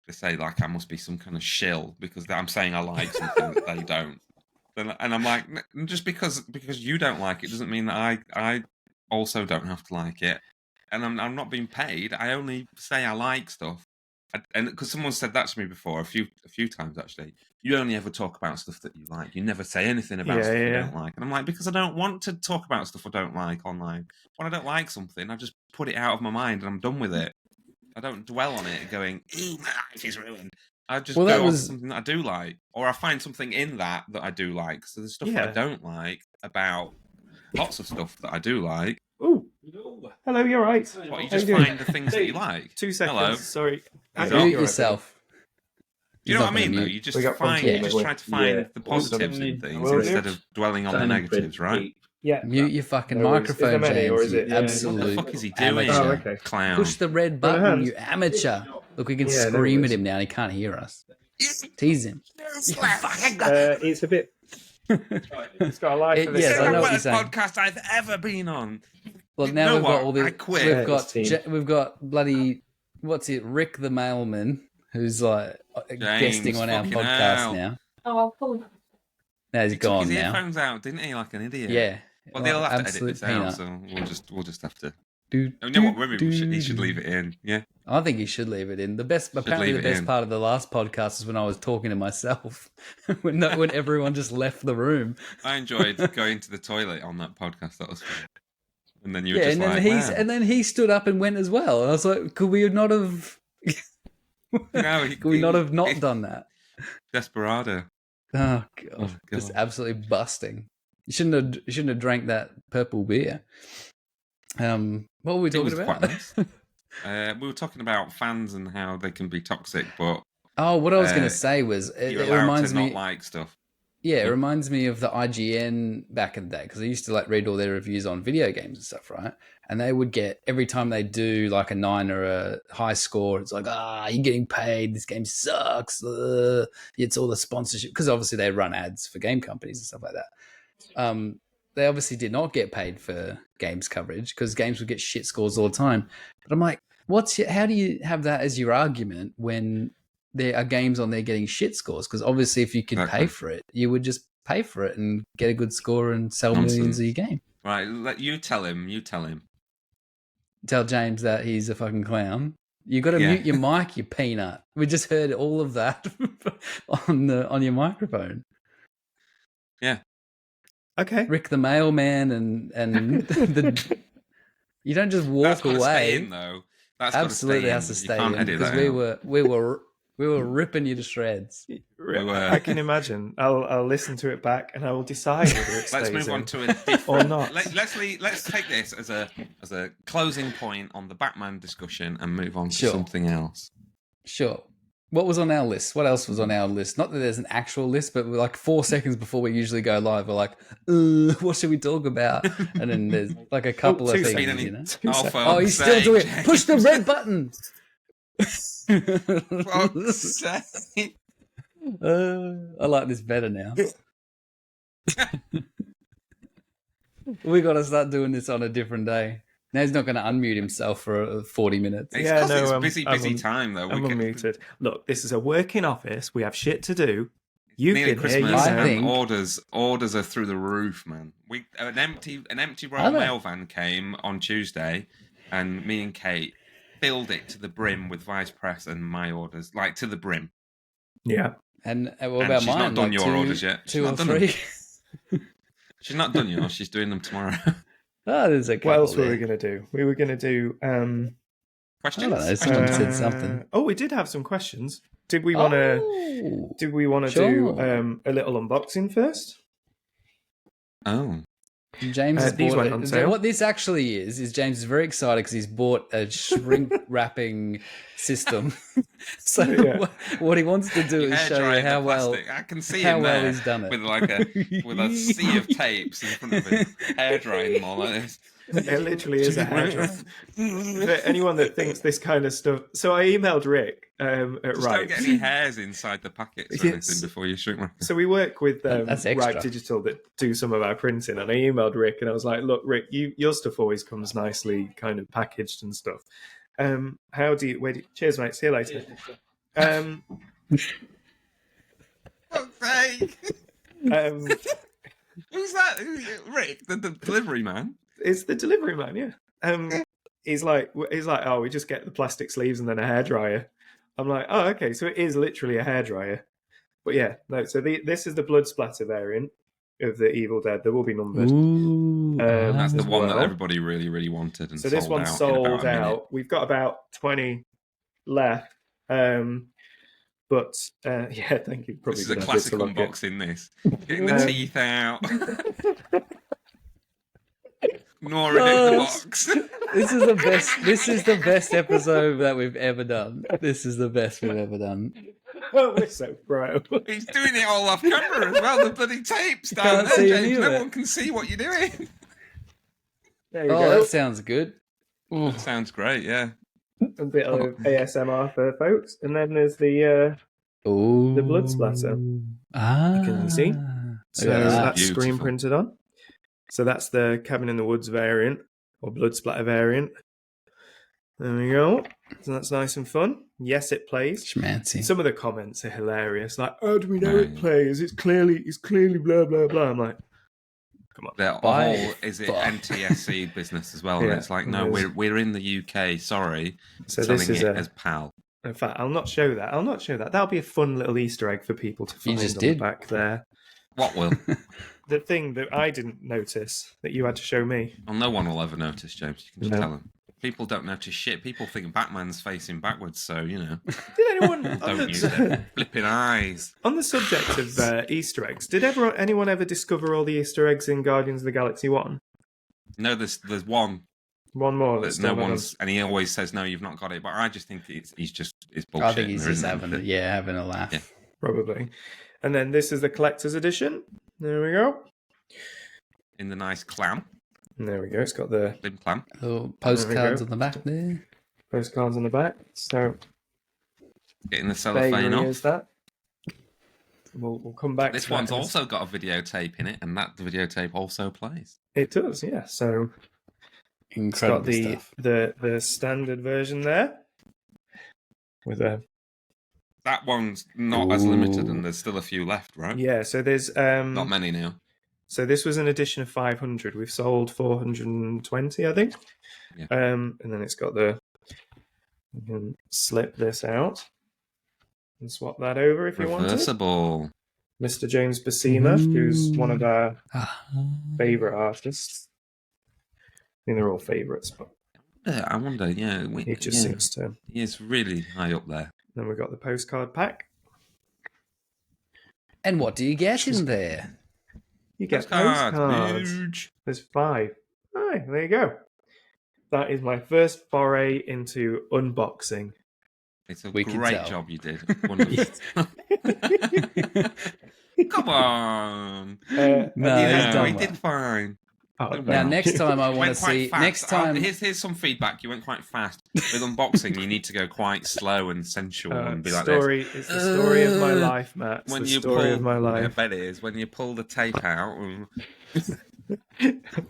They say, like, I must be some kind of shill because I'm saying I like something that they don't. And I'm like, just because you don't like it doesn't mean that I also don't have to like it. And I'm not being paid. I only say I like stuff. And because someone said that to me before, a few times actually, you only ever talk about stuff that you like. You never say anything about stuff you don't like. And I'm like, because I don't want to talk about stuff I don't like online. When I don't like something, I just put it out of my mind and I'm done with it. I don't dwell on it going, my life is ruined. I just go on to something that I do like. Or I find something in that I do like. So there's stuff that I don't like about lots of stuff that I do like. Oh, hello, you're right. What, you just find the things that you like? 2 seconds, hello. Sorry. Mute yourself. Do you know what I mean, though? You just try to find the positives in things instead of dwelling on the negatives, right? Yeah. Mute your fucking microphone, James. Or is it? Absolute. What the fuck is he doing? Amateur. Oh, okay. Clown. Push the red button, you amateur. Look, we can scream at him now and he can't hear us. Tease him. It's a bit... It's got a life of its Yes, I It's know the what you're worst saying. podcast I've ever been on. Well, now we've got all the... I quit. We've got bloody... What's it? Rick the Mailman, who's like guesting on our podcast now. Oh, I'll pull them. Now he's gone took his now. earphones out, didn't he? Like an idiot. Yeah. Well, they'll have to edit absolute this out, so we'll just have to. You know what? Maybe he should leave it in. Yeah. I think he should leave it in. The best part of the last podcast is when I was talking to myself, when everyone just left the room. I enjoyed going to the toilet on that podcast. That was fun. And then you were Yeah, just and then he stood up and went as well. And I was like, could we not have? Could we not have not done that? Desperado. Oh god, just absolutely busting. You shouldn't have drank that purple beer. What were we talking about? Quite nice. We were talking about fans and how they can be toxic, but what I was going to say was it reminds me not like stuff. Yeah, it reminds me of the IGN back in the day because I used to like read all their reviews on video games and stuff, right? And they would get every time they do like a 9 or a high score, it's like, you're getting paid. This game sucks. It's all the sponsorship because obviously they run ads for game companies and stuff like that. They obviously did not get paid for games coverage because games would get shit scores all the time. But I'm like, how do you have that as your argument when there are games on there getting shit scores? Because obviously if you could pay for it, you would just pay for it and get a good score and sell millions of your game. Right, you tell him. Tell James that he's a fucking clown. You got to mute your mic, you peanut. We just heard all of that on your microphone. Yeah. Okay. Rick the mailman and you don't just walk That's away. Stay in, though. That's absolutely has to stay in because we were ripping you to shreds. I can imagine. I'll listen to it back and I will decide whether it stays Let's move on to a different or not. Let's take this as a closing point on the Batman discussion and move on to something else. Sure. What was on our list? What else was on our list? Not that there's an actual list, but we're like 4 seconds before we usually go live, we're like, what should we talk about? And then there's like a couple of things, you know? He's still doing it. Push the red button. I like this better now. We got to start doing this on a different day. Now he's not going to unmute himself for 40 minutes. It's busy time though. I'm unmuted. Look, this is a working office. We have shit to do. You've Nearly been here. You Christmas, I know. think- orders are through the roof, man. An empty Royal Are they? Mail van came on Tuesday, and me and Kate filled it to the brim with Vice Press and my orders, like to the brim. Yeah. And what And about she's mine? not done Like your orders yet. She's two or not done them. three. She's not done yours. She's doing them tomorrow. Oh, there's a couple What else were there. we going to do? We were going to do. I don't Questions? know. Someone said something. Oh, we did have some questions. Did we want to? Oh. Did we want to Sure. do a little unboxing first? Oh. James has these bought went on sale. What this actually is James is very excited because he's bought a shrink wrapping system. So Yeah. what he wants to do is Hair show dry you in how the well plastic. I can see how him well there he's done it. with like a sea of tapes in front of him, hair drying them all like this. It literally is a hairdryer. For anyone that thinks this kind of stuff. So I emailed Rick at Just Right. don't get any hairs inside the packets or Yes. anything before you shrink wrap. So we work with That's extra. Right Digital that do some of our printing, and I emailed Rick and I was like, "Look, Rick, your stuff always comes nicely, kind of packaged and stuff. How do you? Cheers, mate. See you later." Hey, Um, who's that? Rick, the delivery man. it's the delivery man, yeah. He's like, oh, we just get the plastic sleeves and then a hairdryer. I'm like, oh, okay, so it is literally a hairdryer. But yeah, no. So this is the blood splatter variant of the Evil Dead. There will be numbers. Ooh, That's the as one that well. everybody really, really wanted. And So this one's out in sold about a minute. out. We've got about 20 left. But yeah, thank you. Probably This is a gonna have classic to look at. unboxing. This getting the Um, teeth out, gnawing at the box. This is the best. This is the best episode that we've ever done. This is the best we've ever done. Oh, we're so pro. He's doing it all off camera as well. The bloody tapes down can't there, see any James. of No it. one can see what you're doing. There you Oh, go. that sounds good. Ooh. That sounds great. Yeah. A bit of ASMR for folks, and then there's the Ooh. blood splatter. Ah, Can you see? So Look at that. that's screen Beautiful. printed on. So that's the Cabin in the Woods variant or blood splatter variant. There we go. So that's nice and fun. Yes, it plays. Schmancy. Some of the comments are hilarious. Like, how do we know it Right. plays? It's clearly blah blah blah. I'm like, come on. The By whole is it fuck. NTSC business as well, and Yeah, it's like, and no, there's- we're in the UK. Sorry, So selling this is it as PAL. In fact, I'll not show that. That'll be a fun little Easter egg for people to find just on did. the back there. What will? The thing that I didn't notice that you had to show me. Well, no one will ever notice, James. You can just No. tell them. People don't notice shit. People think Batman's facing backwards, so you know, Did anyone on don't use their flipping eyes. on the subject of Easter eggs? Did anyone ever discover all the Easter eggs in Guardians of the Galaxy 1? No, there's one. One more. There's That's no still not one's, and he always says, "No, you've not got it." But I just think it's bullshit. I think he's just having a laugh. Yeah. on, probably. And then this is the collector's edition. There we go. in the nice clam, And there we go. It's got the limb clam. Little postcards go. on the back there. postcards on the back. So Getting the cellophane vaguely off. is that. We'll come back. This to that one's in a also got a videotape in it, and that videotape also plays. It does, yeah. So it's Incredible got the stuff. the standard version there with a That one's not as limited, Ooh. and there's still a few left, right? yeah. So there's Not many now. so this was an edition of 500. We've sold 420, I think. Yeah. And then it's got the you can slip this out and swap that over if you want to. Reversible. Mr. James Basima, who's one of our Ah. favorite artists. I think they're all favorites, but Yeah, I wonder. Yeah, he just seems to. he is really high up there. Then we've got the postcard pack. And what do you get in there? You get Postcards, postcards. huge. There's 5. Hi, there you go. That is my first foray into unboxing. It's a We can great tell. job you did. Wonderful. Come on. Uh, No, have you he's had- done we well. did fine. Oh, Now, no. next time I You want went to quite see. fast. Next time, here's some feedback. You went quite fast. With unboxing, you need to go quite slow and sensual and be like story is the story of my life, Matt. It's this. When the you story pull, of my I life. bet it is. When you pull the tape out and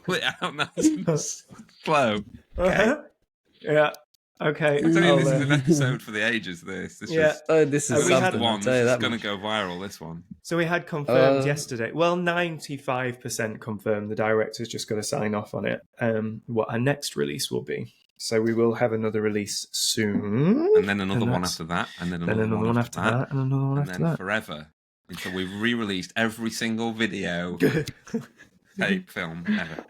pull it out nice and slow. Uh-huh. Yeah. Okay. I don't think I'll, this is an episode for the ages. This Yeah. is Oh, this is we had something. I'll one. tell you This is that going to much. go viral. This one. So we had confirmed Uh, yesterday. Well, 95% confirmed. The director's just got to sign off on it. What our next release will be. So we will have another release soon, And then another one that's- after that, and then then another one after that, and another one and after then that. forever until we've re-released every single video tape film ever.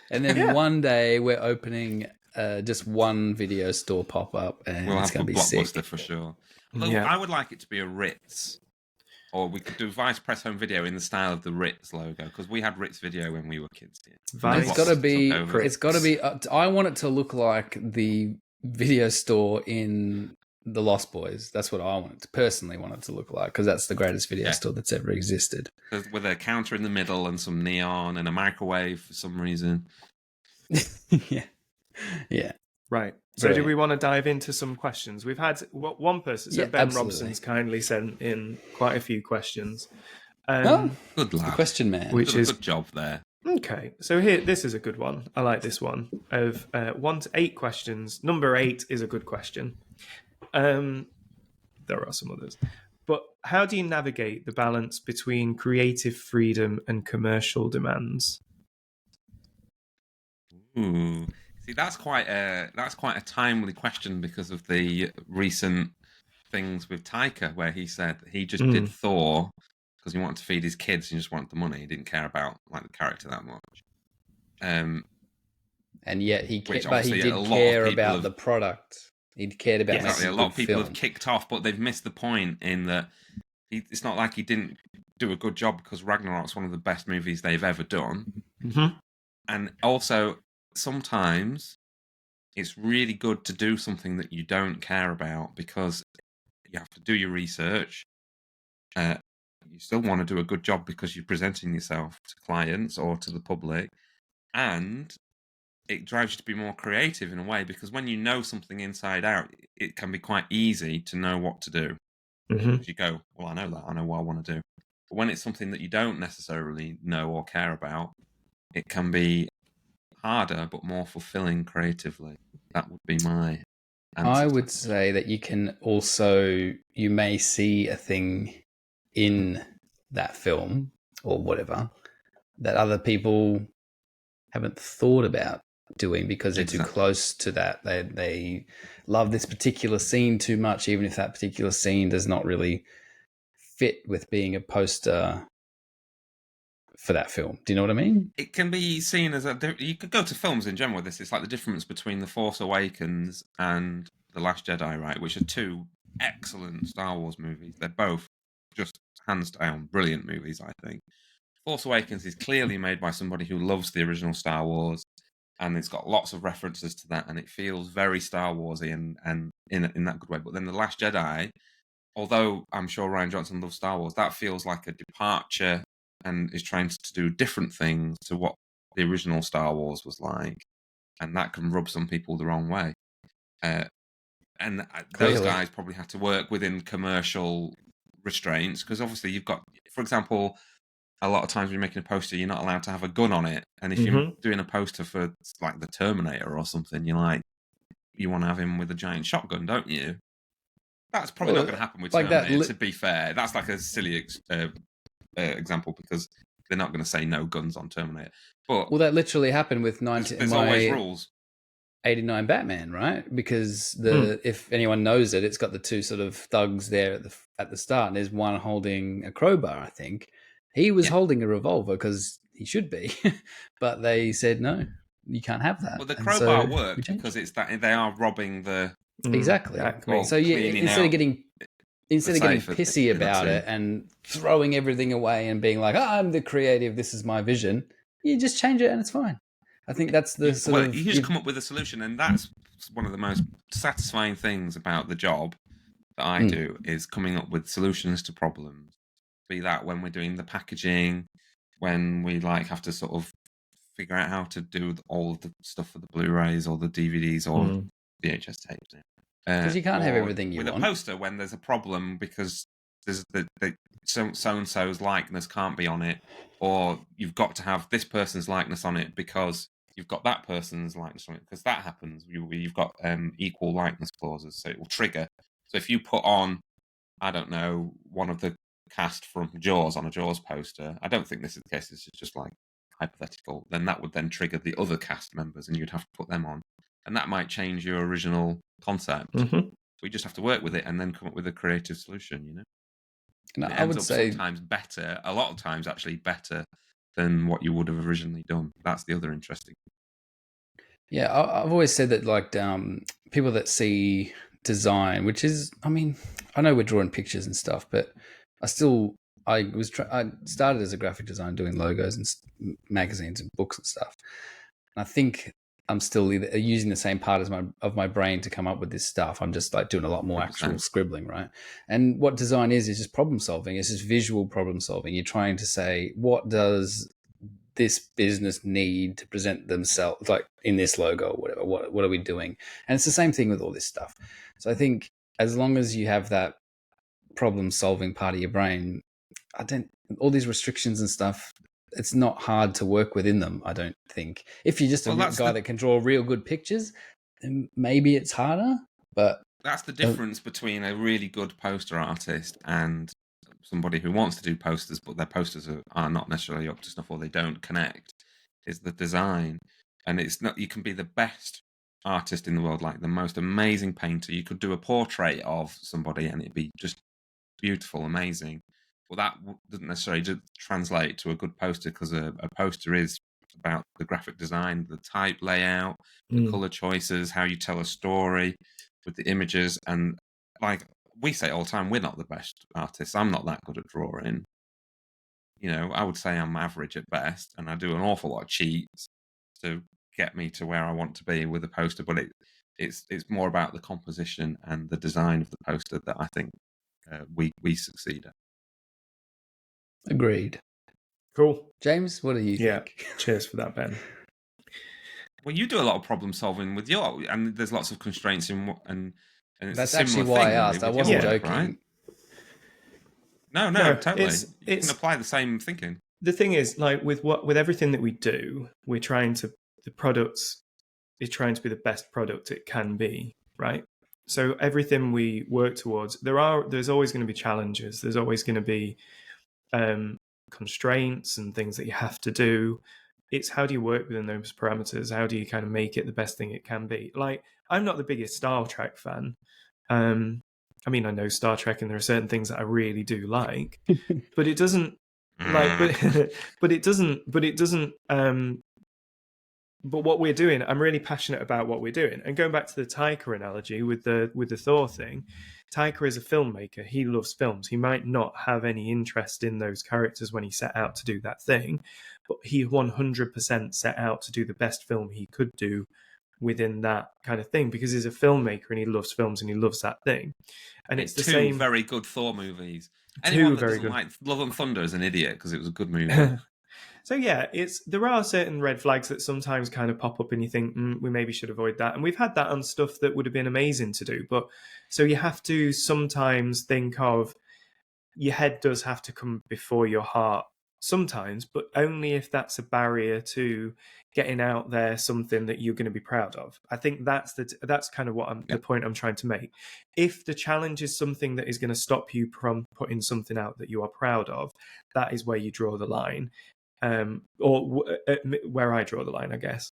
And then Yeah. one day we're opening just one video store pop up, and We'll it's have a going to be blockbuster sick. for sure. Although Yeah. I would like it to be a Ritz, or we could do Vice Press Home Video in the style of the Ritz logo, because we had Ritz Video when we were kids. Vice It's got to be. took over. It's got to be. I want it to look like the video store in The Lost Boys. That's what I personally want it to look like, because that's the greatest video store that's ever existed. With a counter in the middle and some neon and a microwave for some reason. Yeah. Right. So Brilliant. do we want to dive into some questions? We've had one person. So Yeah, Ben absolutely. Robson's kindly sent in quite a few questions. Oh, Good the lad. question man. Which Done a is- good job there. Okay, so this is a good one. I like this one. Of 1 to 8 questions, number 8 is a good question. There are some others. But how do you navigate the balance between creative freedom and commercial demands? Ooh. See, that's quite a timely question because of the recent things with Taika, where he said he just did Thor because he wanted to feed his kids and just wanted the money. He didn't care about the character that much. And yet he Which but he obviously did a lot of care people about have- the product. He cared about Exactly. making A lot of good people film. have kicked off, but they've missed the point in that it's not like he didn't do a good job, because Ragnarok's one of the best movies they've ever done. Mm-hmm. And also, sometimes it's really good to do something that you don't care about, because you have to do your research. You still want to do a good job because you're presenting yourself to clients or to the public. And it drives you to be more creative in a way, because when you know something inside out, it can be quite easy to know what to do. Mm-hmm. You go, well, I know that. I know what I want to do. But when it's something that you don't necessarily know or care about, it can be harder but more fulfilling creatively. That would be my answer. I would say that you may see a thing in that film or whatever that other people haven't thought about doing because they're too close to that. They love this particular scene too much, even if that particular scene does not really fit with being a poster for that film. Do you know what I mean? It can be seen as you could go to films in general with this. It's like the difference between The Force Awakens and The Last Jedi, right? Which are two excellent Star Wars movies. They're both just hands down brilliant movies, I think. Force Awakens is clearly made by somebody who loves the original Star Wars, and it's got lots of references to that, and it feels very Star Warsy and in that good way. But then The Last Jedi, although I'm sure Rian Johnson loves Star Wars, that feels like a departure and is trying to do different things to what the original Star Wars was like, and that can rub some people the wrong way. And those guys probably have to work within commercial restraints, because obviously you've got, for example, a lot of times when you're making a poster, you're not allowed to have a gun on it. And if you're doing a poster for like the Terminator or something, you want to have him with a giant shotgun, don't you? That's probably not going to happen with Terminator, to be fair. That's like a silly example, because they're not going to say no guns on Terminator. But that literally happened with there's always rules. 89 Batman, right? Because if anyone knows it, it's got the two sort of thugs there at the start, and there's one holding a crowbar, I think. He was holding a revolver because he should be, but they said no, you can't have that. Well, the crowbar worked because it's that they are robbing the exactly. So instead of getting pissy about it and throwing everything away and being like, I'm the creative, this is my vision, you just change it and it's fine. I think that's the you just come up with a solution, and that's one of the most satisfying things about the job that I do, is coming up with solutions to problems. Be that when we're doing the packaging, when we have to sort of figure out how to do all of the stuff for the Blu-rays or the DVDs or VHS tapes. Because you can't have everything you want. With a poster, when there's a problem because there's so-and-so's likeness can't be on it, or you've got to have this person's likeness on it because you've got that person's likeness on it, because that happens. You've got equal likeness clauses, so it will trigger. So if you put on, I don't know, one of the cast from Jaws on a Jaws poster, I don't think this is the case, this is just like hypothetical, then that would then trigger the other cast members and you'd have to put them on. And that might change your original concept. Mm-hmm. We just have to work with it and then come up with a creative solution, you know? And It I ends would up say sometimes better, a lot of times actually better than what you would have originally done. That's the other interesting. yeah, I've always said that like people that see design, which is, I mean, I know we're drawing pictures and stuff, but I started as a graphic designer doing logos and magazines and books and stuff. And I think I'm still using the same part of my brain to come up with this stuff. I'm just like doing a lot more 100%. actual scribbling, right? And what design is just problem solving. It's just visual problem solving. You're trying to say, what does this business need to present themselves like in this logo or whatever? What are we doing? And it's the same thing with all this stuff. So I think as long as you have that problem solving part of your brain, all these restrictions and stuff, it's not hard to work within them, I don't think. If you're just a guy that can draw real good pictures, then maybe it's harder. But that's the difference between a really good poster artist and somebody who wants to do posters, but their posters are not necessarily up to snuff or they don't connect, is the design. And it's not, you can be the best artist in the world, like the most amazing painter. You could do a portrait of somebody and it'd be just beautiful, amazing. Well, that doesn't necessarily translate to a good poster, because a poster is about the graphic design, the type layout, the color choices, how you tell a story with the images. And like we say all the time, we're not the best artists. I'm not that good at drawing. You know, I would say I'm average at best, and I do an awful lot of cheats to get me to where I want to be with a poster. But it's more about the composition and the design of the poster that I think we succeed at. Agreed. Cool. James, what do you think? Cheers for that, Ben. Well, you do a lot of problem solving with and there's lots of constraints and it's that's a actually why I asked. I wasn't joking. Right? No, totally. You can it's apply the same thinking. The thing is, like with everything that we do, the product is trying to be the best product it can be, right? So everything we work towards, there's always going to be challenges. There's always going to be constraints and things that you have to do. It's how do you work within those parameters? How do you kind of make it the best thing it can be? Like, I'm not the biggest Star Trek fan. I mean, I know Star Trek, and there are certain things that I really do like, but it doesn't but it doesn't. But what we're doing, I'm really passionate about what we're doing. And going back to the Taika analogy with the Thor thing, Taika is a filmmaker. He loves films. He might not have any interest in those characters when he set out to do that thing, but he 100% set out to do the best film he could do within that kind of thing, because he's a filmmaker and he loves films and he loves that thing. And it's the same. Two very good Thor movies. Anyone that doesn't like Love and Thunder is an idiot, because it was a good movie. So yeah, there are certain red flags that sometimes kind of pop up and you think, we maybe should avoid that. And we've had that on stuff that would have been amazing to do. But so you have to sometimes think of, your head does have to come before your heart sometimes, but only if that's a barrier to getting out there something that you're going to be proud of. I think that's kind of what the point I'm trying to make. If the challenge is something that is going to stop you from putting something out that you are proud of, that is where you draw the line. Or where I draw the line, I guess.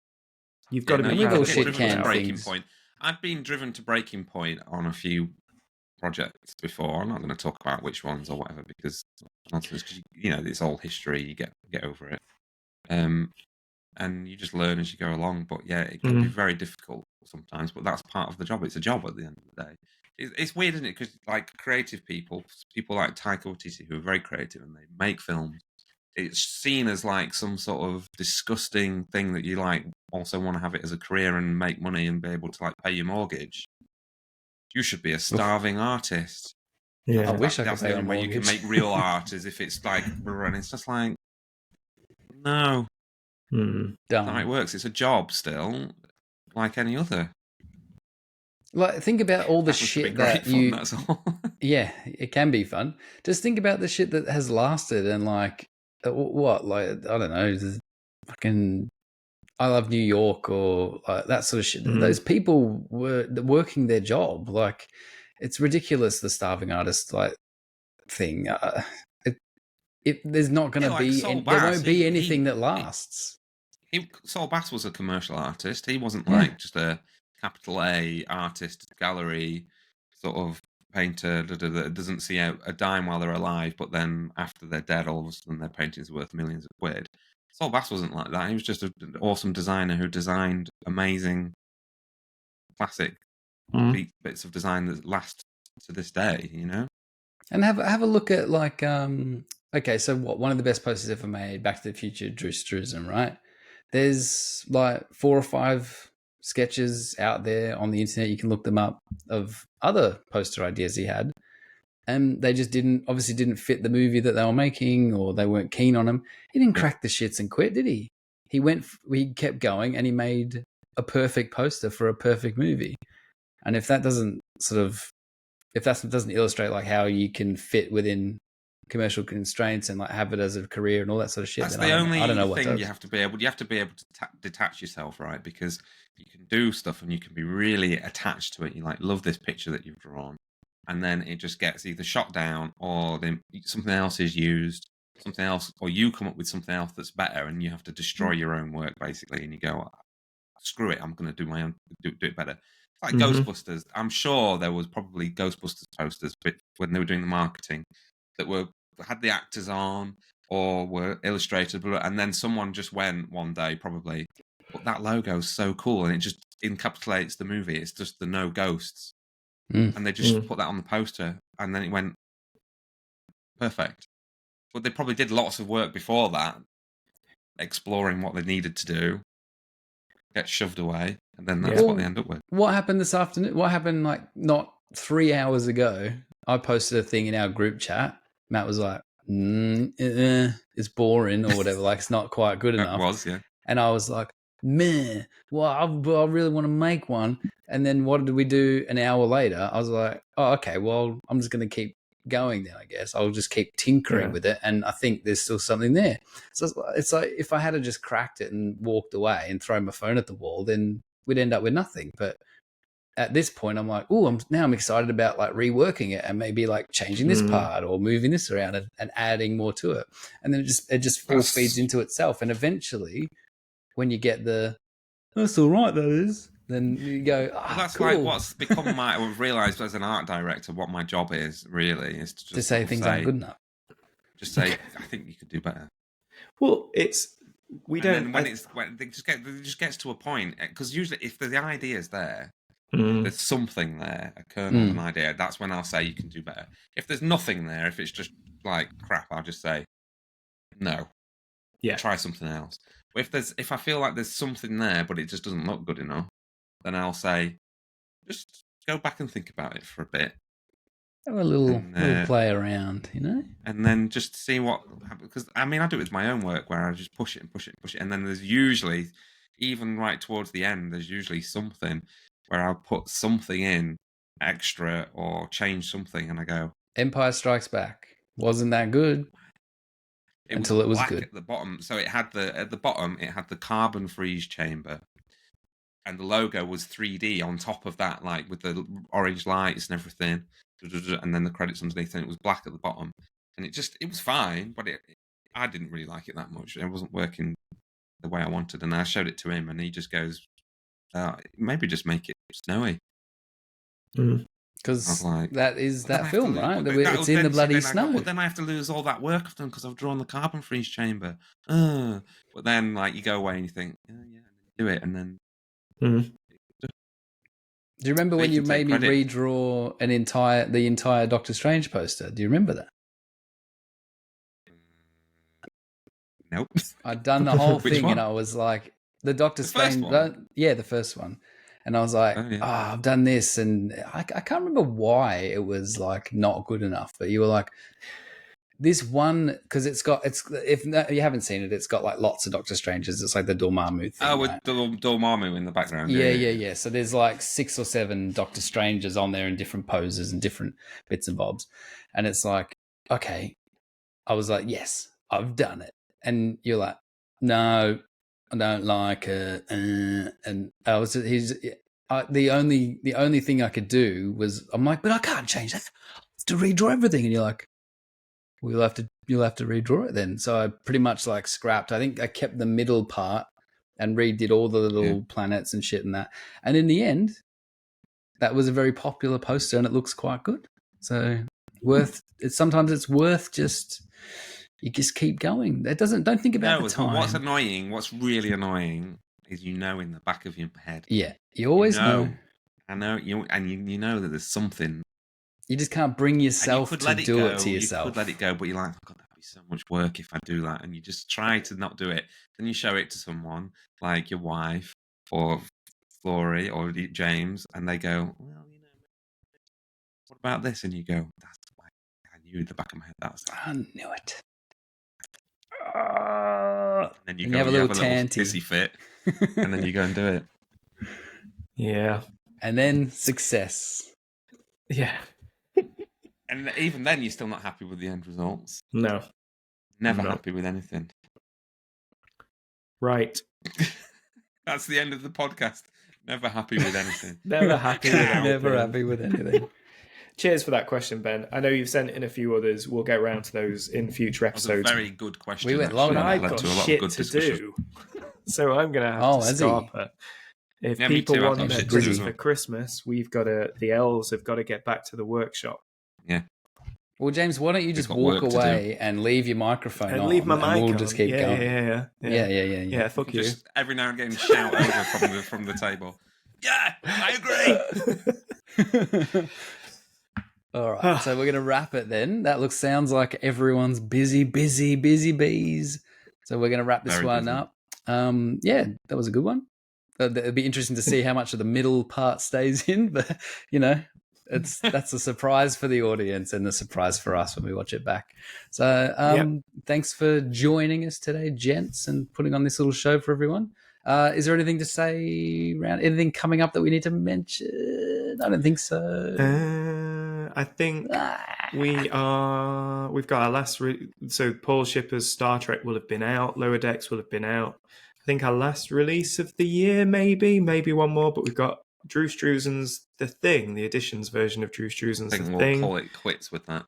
You've got to be proud of breaking point. I've been driven to breaking point on a few projects before. I'm not going to talk about which ones or whatever, because you know, it's all history. You get over it, and you just learn as you go along. But yeah, it can be very difficult sometimes. But that's part of the job. It's a job at the end of the day. It's weird, isn't it? Because like creative people like Taika Waititi, who are very creative and they make films, it's seen as like some sort of disgusting thing that you like also want to have it as a career and make money and be able to like pay your mortgage. You should be a starving artist. Yeah, I wish I could pay pay the only way mortgage. You can make real art is if it's like, and it's just like, no, that's how it works. It's a job still, like any other. Like, think about all the shit that fun, that's all. Yeah, it can be fun. Just think about the shit that has lasted and like what, like I don't know, fucking I Love New York or that sort of shit. Those people were working their job. Like, it's ridiculous, the starving artist like thing. There's not going to like be, Saul there Bass, won't be anything that lasts. Saul Bass was a commercial artist. He wasn't Yeah. like just a capital A artist, gallery sort of painter that doesn't see a dime while they're alive, but then after they're dead, all of a sudden their painting's worth millions of quid. Saul Bass wasn't like that. He was just an awesome designer who designed amazing classic bits of design that last to this day, you know? And have a look at like okay, so what, one of the best posters ever made, Back to the Future, Drew Struzan, right? There's like 4 or 5 sketches out there on the internet, you can look them up, of other poster ideas he had, and they just obviously didn't fit the movie that they were making, or they weren't keen on them. He didn't crack the shits and quit, did he? He kept going, and he made a perfect poster for a perfect movie. And if that doesn't illustrate like how you can fit within commercial constraints and like have it as a career and all that sort of shit, That's then the only I don't know what thing does. you have to be able to detach yourself, right? Because you can do stuff and you can be really attached to it. You like love this picture that you've drawn, and then it just gets either shot down or then something else is used, something else, or you come up with something else that's better, and you have to destroy your own work basically. And you go, screw it, I'm going to do my own, do it better. It's like Ghostbusters. I'm sure there was probably Ghostbusters posters when they were doing the marketing that had the actors on or were illustrated, and then someone just went one day probably, but that logo's so cool, and it just encapsulates the movie. It's just the no ghosts, and they just put that on the poster, and then it went perfect. But they probably did lots of work before that, exploring what they needed to do, get shoved away, and then that's what they end up with. What happened this afternoon? What happened like not 3 hours ago? I posted a thing in our group chat. Matt was like, it's boring or whatever. Like, it's not quite good enough. It was, yeah. And I was like, meh, well, I really want to make one. And then what did we do an hour later? I was like, oh, okay, well, I'm just going to keep going then, I guess. I'll just keep tinkering with it. And I think there's still something there. So it's like, if I had just cracked it and walked away and thrown my phone at the wall, then we'd end up with nothing. But at this point, I'm like, oh, I'm excited about like reworking it and maybe like changing this part or moving this around and adding more to it. And then it just all feeds into itself. And eventually, when you get that's all right, that is, then you go, that's cool. like what's become I've realised as an art director what my job is really is to just say things aren't good enough. Just say, I think you could do better. Well, it just gets to a point, because usually if the idea's there, there's something there, a kernel of an idea, that's when I'll say you can do better. If there's nothing there, if it's just like crap, I'll just say no. Yeah. Try something else. But if I feel like there's something there but it just doesn't look good enough, then I'll say just go back and think about it for a bit. Have a little play around, you know? And then just see what happens. Because, I mean, I do it with my own work where I just push it and push it and push it. And then there's usually, even right towards the end, there's usually something where I'll put something in extra or change something and I go, Empire Strikes Back. Wasn't that good until it was good. At the bottom. So at the bottom, it had the carbon freeze chamber. And the logo was 3D on top of that, like with the orange lights and everything. And then the credits underneath, and it was black at the bottom. And it was fine, but I didn't really like it that much. It wasn't working the way I wanted. And I showed it to him, and he just goes, maybe just make it snowy. Because that is that film, right? It's in the bloody snow. But then I have to lose all that work I've done because I've drawn the carbon freeze chamber. But then, like, you go away and you think, yeah, do it, and then. Do you remember when you made me redraw the entire Doctor Strange poster? Do you remember that? Nope. I'd done the whole thing, and I was like, the Doctor Strange, the first one. And I was like, I've done this, and I can't remember why it was like not good enough. But you were like, this one, because if you haven't seen it, it's got like lots of Doctor Stranges. It's like the Dormammu thing. Oh, with Dormammu in the background. Yeah. So there's like 6 or 7 Doctor Strangers on there in different poses and different bits and bobs. And it's like, okay. I was like, yes, I've done it. And you're like, no, I don't like it. And I was the only thing I could do was I'm like, but I can't change that. To redraw everything, and you're like, well, you'll have to redraw it then. So I pretty much like scrapped. I think I kept the middle part and redid all the little planets and shit and that. And in the end, that was a very popular poster, and it looks quite good. So sometimes it's worth just you just keep going. Don't think about the time. What's really annoying is in the back of your head. Yeah, you always know. I know you know that there's something. You just can't bring yourself to do it to yourself. You could let it go, but you're like, God, that'd be so much work if I do that. And you just try to not do it. Then you show it to someone like your wife or Florey or James, and they go, well, what about this? And you go, that's why I knew in the back of my head I knew it. And then you have a little pissy fit, and then you go and do it. Yeah. And then success. Yeah. And even then, you're still not happy with the end results. No. Never happy with anything. Right. That's the end of the podcast. Never happy with anything. Never happy with anything. Never happy with anything. Cheers for that question, Ben. I know you've sent in a few others. We'll get around to those in future episodes. That was a very good question. We went long. I've got shit to do. So I'm going to have to scarper. If people want their presents for Christmas, the elves have got to get back to the workshop. Yeah. Well, James, why don't you just walk away and leave your microphone on? And leave my mic on. We'll just keep going. Yeah, fuck you. Just every now and again shout over from the table. Yeah, I agree. All right, so we're going to wrap it then. That sounds like everyone's busy bees. So we're going to wrap this one up. Yeah, that was a good one. It'd be interesting to see how much of the middle part stays in, but that's a surprise for the audience and a surprise for us when we watch it back. So thanks for joining us today, gents, and putting on this little show for everyone. Is there anything to say around anything coming up that we need to mention? I don't think so. I think we've got our last. So Paul Shipper's Star Trek will have been out. Lower Decks will have been out. I think our last release of the year, maybe one more. But we've got Drew Struzan's The Thing, the Editions version of Drew Struzan's The Thing. We'll call it quits with that.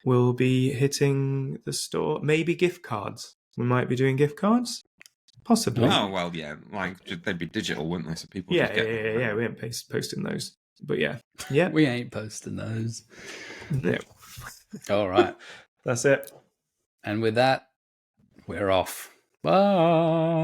We'll be hitting the store. Maybe gift cards. We might be doing gift cards. Possibly. Oh, well, yeah. Like, they'd be digital, wouldn't they? So people Yeah. We ain't posting those. But yeah. We ain't posting those. No. All right. That's it. And with that, we're off. Bye.